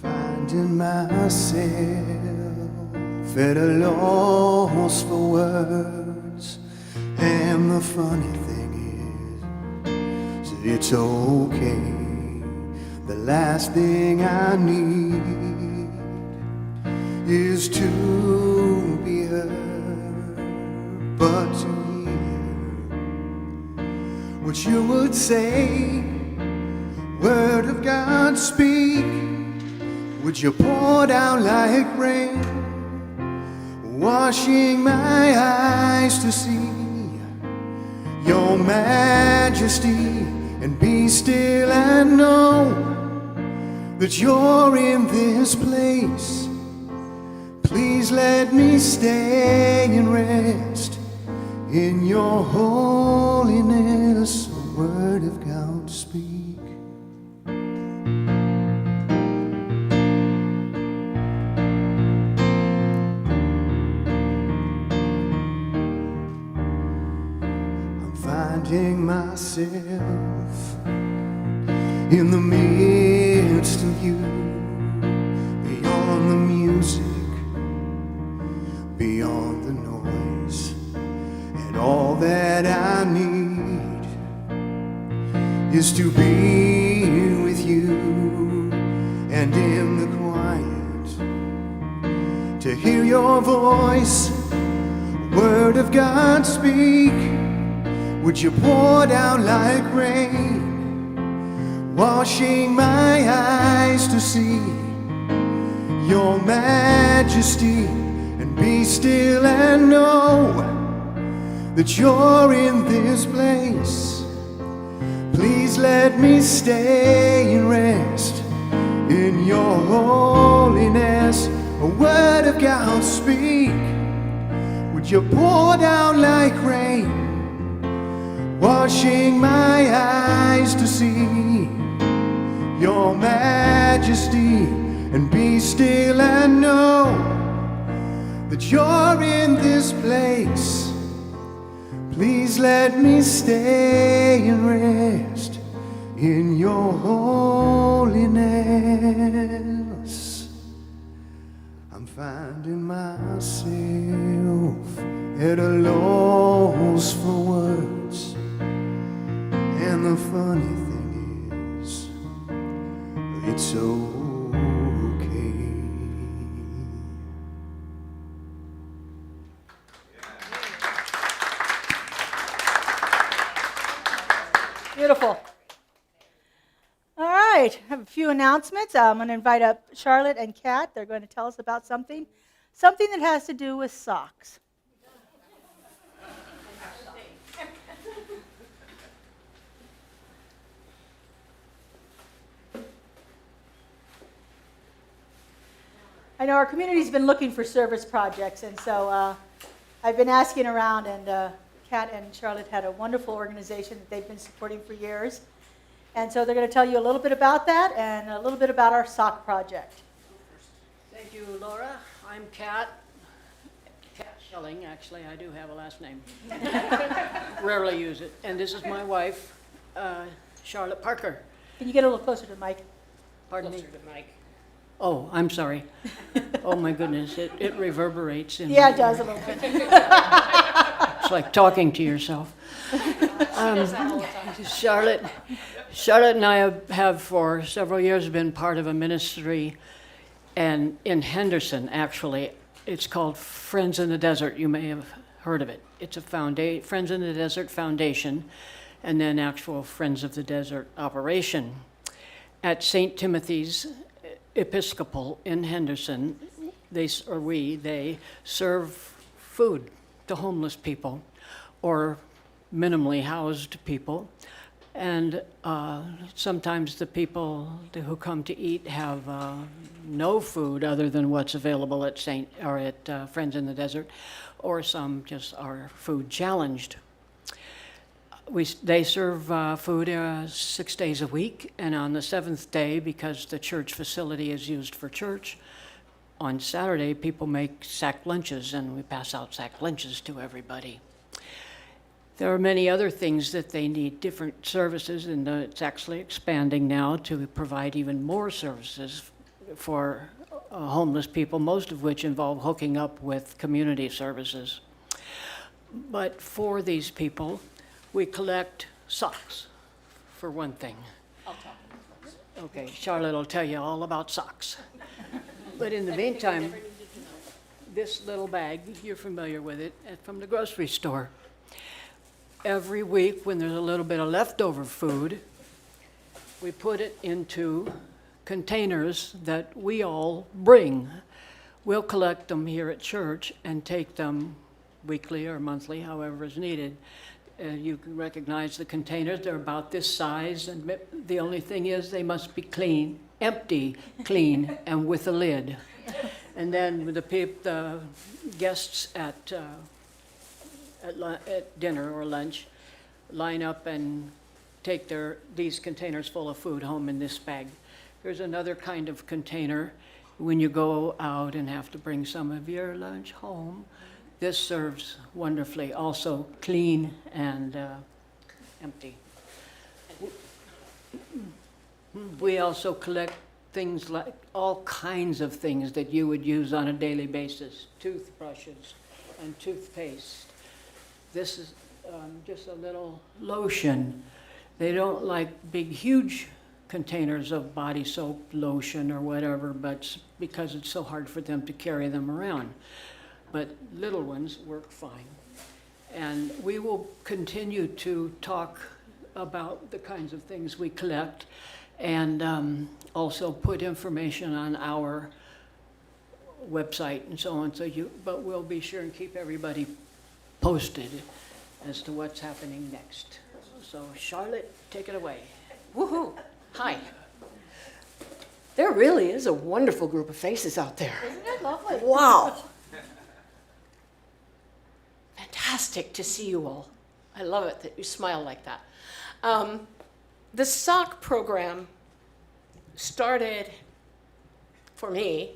Finding myself at a loss for words, and the funny thing is it's okay. The last thing I need is to be heard, but to hear what you would say. Word of God, speak. Would you pour down like rain, washing my eyes to see your majesty, and be still and know that you're in this place. Please let me stay and rest in your holiness. A word of God, speak. Finding myself in the midst of you, beyond the music, beyond the noise, and all that I need is to be with you, and in the quiet to hear your voice. Word of God, speak. Would you pour down like rain, washing my eyes to see your majesty, and be still and know that you're in this place. Please let me stay and rest in your holiness. A word of God, speak. Would You pour down like rain, washing my eyes to see your majesty, and be still and know that you're in this place. Please let me stay and rest in your holiness. I'm finding myself at a loss for words, and the funny thing is, it's okay. Beautiful. All right, I have a few announcements. I'm going to invite up Charlotte and Kat. They're going to tell us about something that has to do with socks. I know our community's been looking for service projects, and so I've been asking around, and Kat and Charlotte had a wonderful organization that they've been supporting for years. And so they're going to tell you a little bit about that and a little bit about our sock project. Thank you, Laura. I'm Kat Schelling. Actually, I do have a last name. Rarely use it. And this is my wife, Charlotte Parker. Can you get a little closer to the mic? Pardon me? Oh, I'm sorry. Oh, my goodness. It reverberates. Yeah, it does a little bit. It's like talking to yourself. Charlotte and I have for several years been part of a ministry, and in Henderson, actually. It's called Friends in the Desert. You may have heard of it. It's a Friends in the Desert Foundation, and then actual Friends of the Desert operation. At St. Timothy's Episcopal in Henderson, they serve food to homeless people or minimally housed people. And sometimes the people who come to eat have no food other than what's available at Friends in the Desert, or some just are food challenged. They serve food 6 days a week, and on the seventh day, because the church facility is used for church, on Saturday people make sack lunches, and we pass out sack lunches to everybody. There are many other things that they need, different services, and it's actually expanding now to provide even more services for homeless people, most of which involve hooking up with community services. But for these people, we collect socks, for one thing. Okay, Charlotte will tell you all about socks. But in the meantime, this little bag, you're familiar with it, from the grocery store. Every week, when there's a little bit of leftover food, we put it into containers that we all bring. We'll collect them here at church and take them weekly or monthly, however is needed. You can recognize the containers. They're about this size, and the only thing is they must be clean, empty, clean, and with a lid. And then the guests at dinner or lunch line up and take these containers full of food home in this bag. There's another kind of container when you go out and have to bring some of your lunch home. This serves wonderfully, also clean and empty. We also collect things like all kinds of things that you would use on a daily basis, toothbrushes and toothpaste. This is just a little lotion. They don't like big, huge containers of body soap, lotion, or whatever, but because it's so hard for them to carry them around. But little ones work fine. And we will continue to talk about the kinds of things we collect, and also put information on our website and so on. But we'll be sure and keep everybody posted as to what's happening next. So Charlotte, take it away. Woohoo! Hi. There really is a wonderful group of faces out there. Isn't it lovely? Wow! fantastic to see you all. I love it that you smile like that. The sock program started for me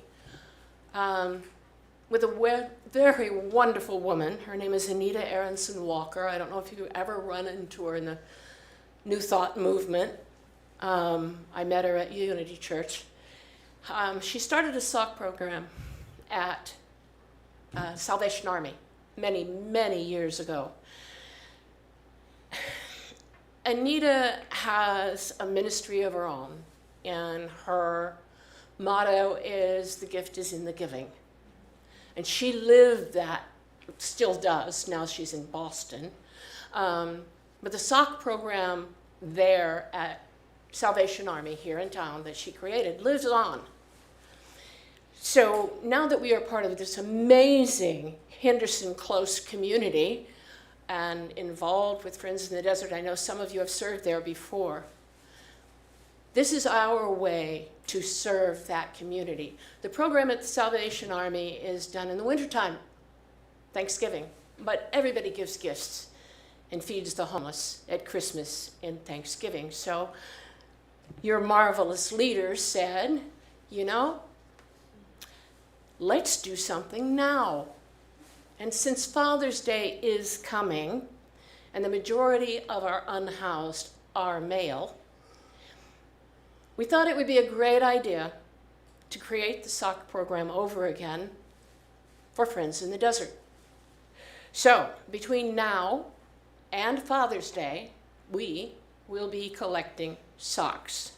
with a very wonderful woman. Her name is Anita Aronson Walker. I don't know if you ever run into her in the New Thought movement. I met her at Unity Church. She started a sock program at Salvation Army many, many years ago. Anita has a ministry of her own, and her motto is, "The gift is in the giving." And she lived that, still does, now she's in Boston. But the sock program there at Salvation Army here in town that she created lives on. So now that we are part of this amazing Henderson Close community and involved with Friends in the Desert, I know some of you have served there before. This is our way to serve that community. The program at the Salvation Army is done in the wintertime, Thanksgiving, but everybody gives gifts and feeds the homeless at Christmas and Thanksgiving. So your marvelous leader said, you know, let's do something now. And since Father's Day is coming, and the majority of our unhoused are male, we thought it would be a great idea to create the sock program over again for Friends in the Desert. So between now and Father's Day, we will be collecting socks.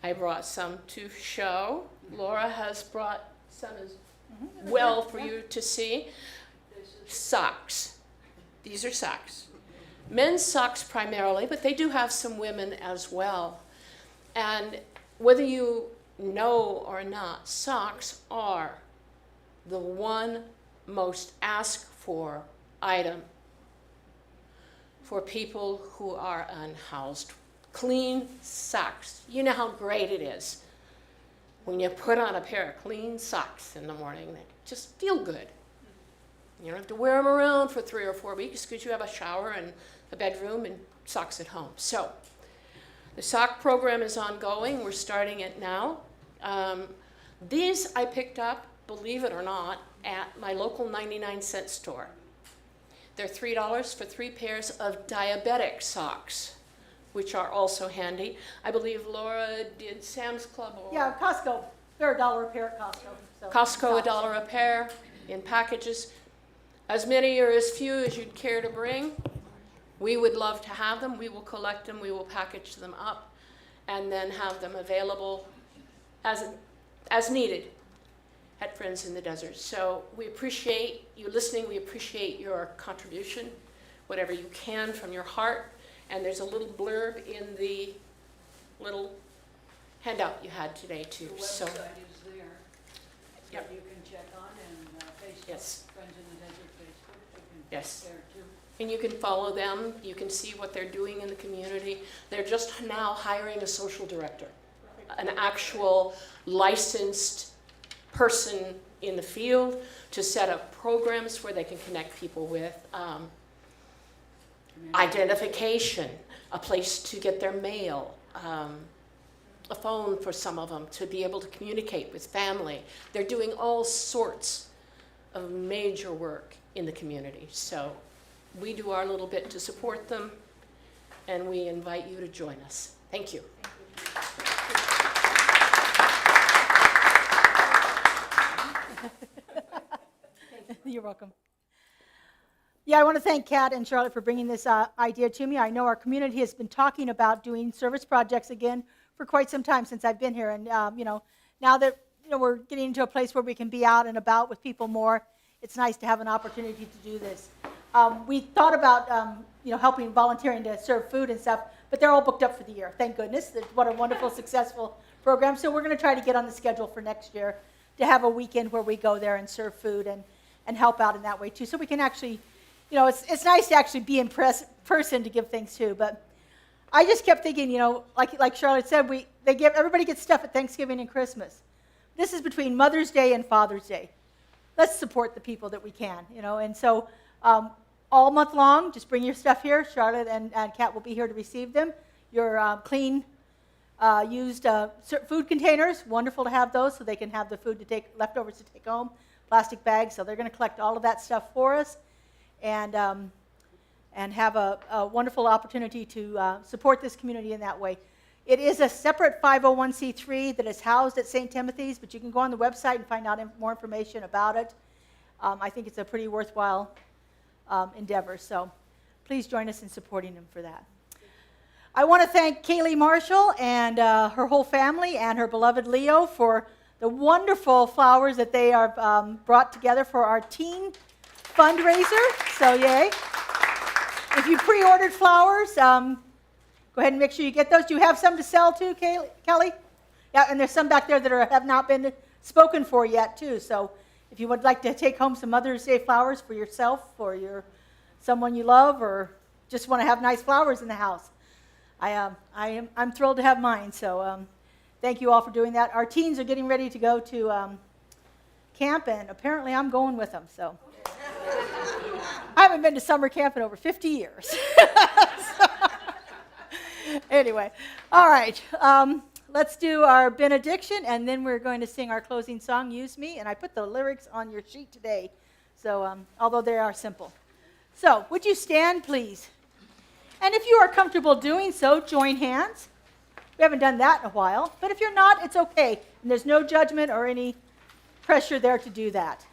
I brought some to show. Laura has brought some as well for you to see. Socks. These are socks. Men's socks primarily, but they do have some women as well. And whether you know or not, socks are the one most asked for item for people who are unhoused. Clean socks. You know how great it is when you put on a pair of clean socks in the morning. They just feel good. You don't have to wear them around for 3 or 4 weeks because you have a shower and a bedroom and socks at home. So the sock program is ongoing. We're starting it now. These I picked up, believe it or not, at my local 99-cent store. They're $3 for 3 pairs of diabetic socks, which are also handy. I believe Laura did Sam's Club or Yeah, Costco. They're $1 a pair at Costco. So Costco, $1 a pair in packages. As many or as few as you'd care to bring. We would love to have them. We will collect them. We will package them up and then have them available as needed at Friends in the Desert. So we appreciate you listening. We appreciate your contribution, whatever you can from your heart. And there's a little blurb in the little handout you had today too. The So, website is there Yep. that you can check on, and Facebook, Yes. Friends in the Desert Facebook, you can Yes. check there too. and you can follow them. You can see what they're doing in the community. They're just now hiring a social director, an actual licensed person in the field to set up programs where they can connect people with identification, a place to get their mail, a phone for some of them to be able to communicate with family. They're doing all sorts of major work in the community. So we do our little bit to support them, and we invite you to join us. Thank you. You're welcome. Yeah, I want to thank Kat and Charlotte for bringing this idea to me. I know our community has been talking about doing service projects again for quite some time since I've been here. And, now that we're getting into a place where we can be out and about with people more, it's nice to have an opportunity to do this. We thought about, helping volunteering to serve food and stuff, but they're all booked up for the year. Thank goodness. What a wonderful, successful program. So we're going to try to get on the schedule for next year to have a weekend where we go there and serve food and help out in that way too. So we can actually, it's nice to actually be in person to give things too. But I just kept thinking, like Charlotte said, everybody gets stuff at Thanksgiving and Christmas. This is between Mother's Day and Father's Day. Let's support the people that we can, And so all month long. Just bring your stuff here. Charlotte and Kat will be here to receive them. Your clean, used food containers, wonderful to have those so they can have the food to take, leftovers to take home, plastic bags. So they're going to collect all of that stuff for us and have a wonderful opportunity to support this community in that way. It is a separate 501c3 that is housed at St. Timothy's, but you can go on the website and find out more information about it. I think it's a pretty worthwhile endeavor, so please join us in supporting them for that. I want to thank Kaylee Marshall and her whole family and her beloved Leo for the wonderful flowers that they are brought together for our teen fundraiser, so yay. If you pre-ordered flowers, go ahead and make sure you get those. Do you have some to sell too, Kelly? Yeah, and there's some back there that have not been spoken for yet too, so if you would like to take home some Mother's Day flowers for yourself or someone you love, or just want to have nice flowers in the house, I'm thrilled to have mine. So thank you all for doing that. Our teens are getting ready to go to camp, and apparently I'm going with them. So I haven't been to summer camp in over 50 years. Anyway, all right. Let's do our benediction, and then we're going to sing our closing song, Use Me. And I put the lyrics on your sheet today, so although they are simple. So would you stand, please? And if you are comfortable doing so, join hands. We haven't done that in a while, but if you're not, it's okay. And there's no judgment or any pressure there to do that.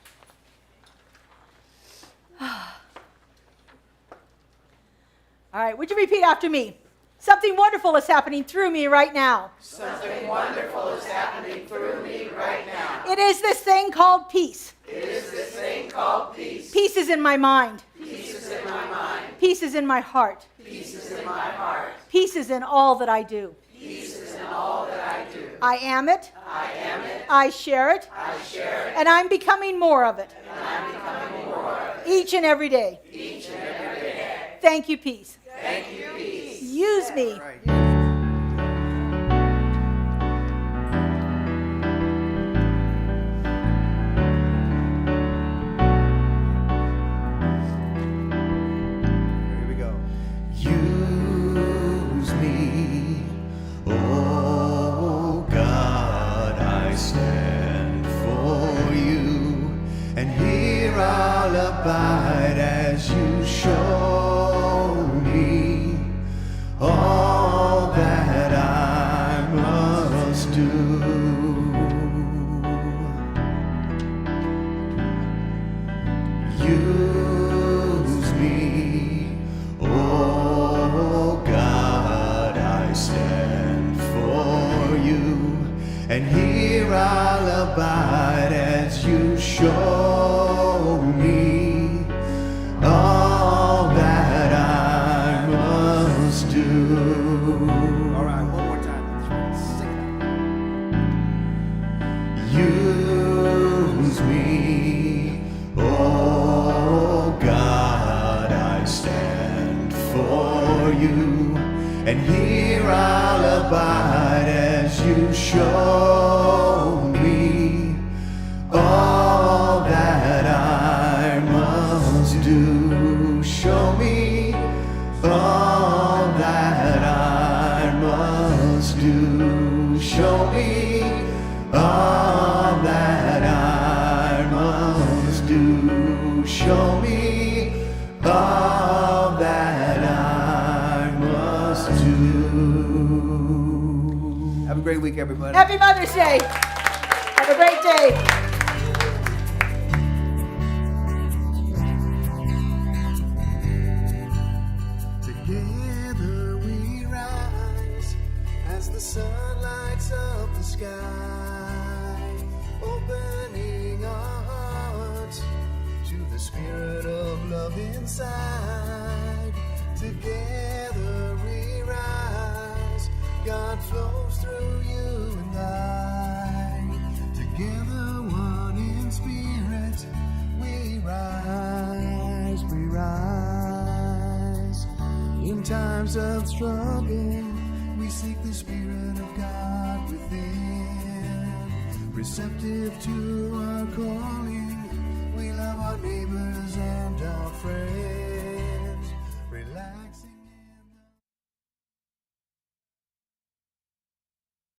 All right, would you repeat after me? Something wonderful is happening through me right now. Something wonderful is happening through me right now. It is this thing called peace. It is this thing called peace. Peace is in my mind. Peace is in my mind. Peace is in my heart. Peace is in my heart. Peace is in all that I do. Peace is in all that I do. I am it. I am it. I share it. I share it. And I'm becoming more of it. And I'm becoming more of it. Each and every day. Each and every day. Thank you, peace. Thank you, peace. Use me. Here we go. Use me, oh God, I stand for you, and here I'll abide as you show me all that I must do. Use me, oh God, I stand for you, and here I'll abide as you show me all that I must do. All right, one more time. Sing it. Use me, oh God, I stand for you, and here I'll abide as you show me all that I must do. Show me all that I must do. Show me all that I must do. Show me all that I must do. Have a great week, everybody. Happy Mother's Day. Have a great day. Together we rise as the sun lights up the sky, opening our hearts to the spirit of love inside. Together we rise, God flows through you and I. Together one in spirit, we rise, we rise. In times of struggle, we seek the Spirit of God within. Receptive to our calling, we love our neighbors and our friends.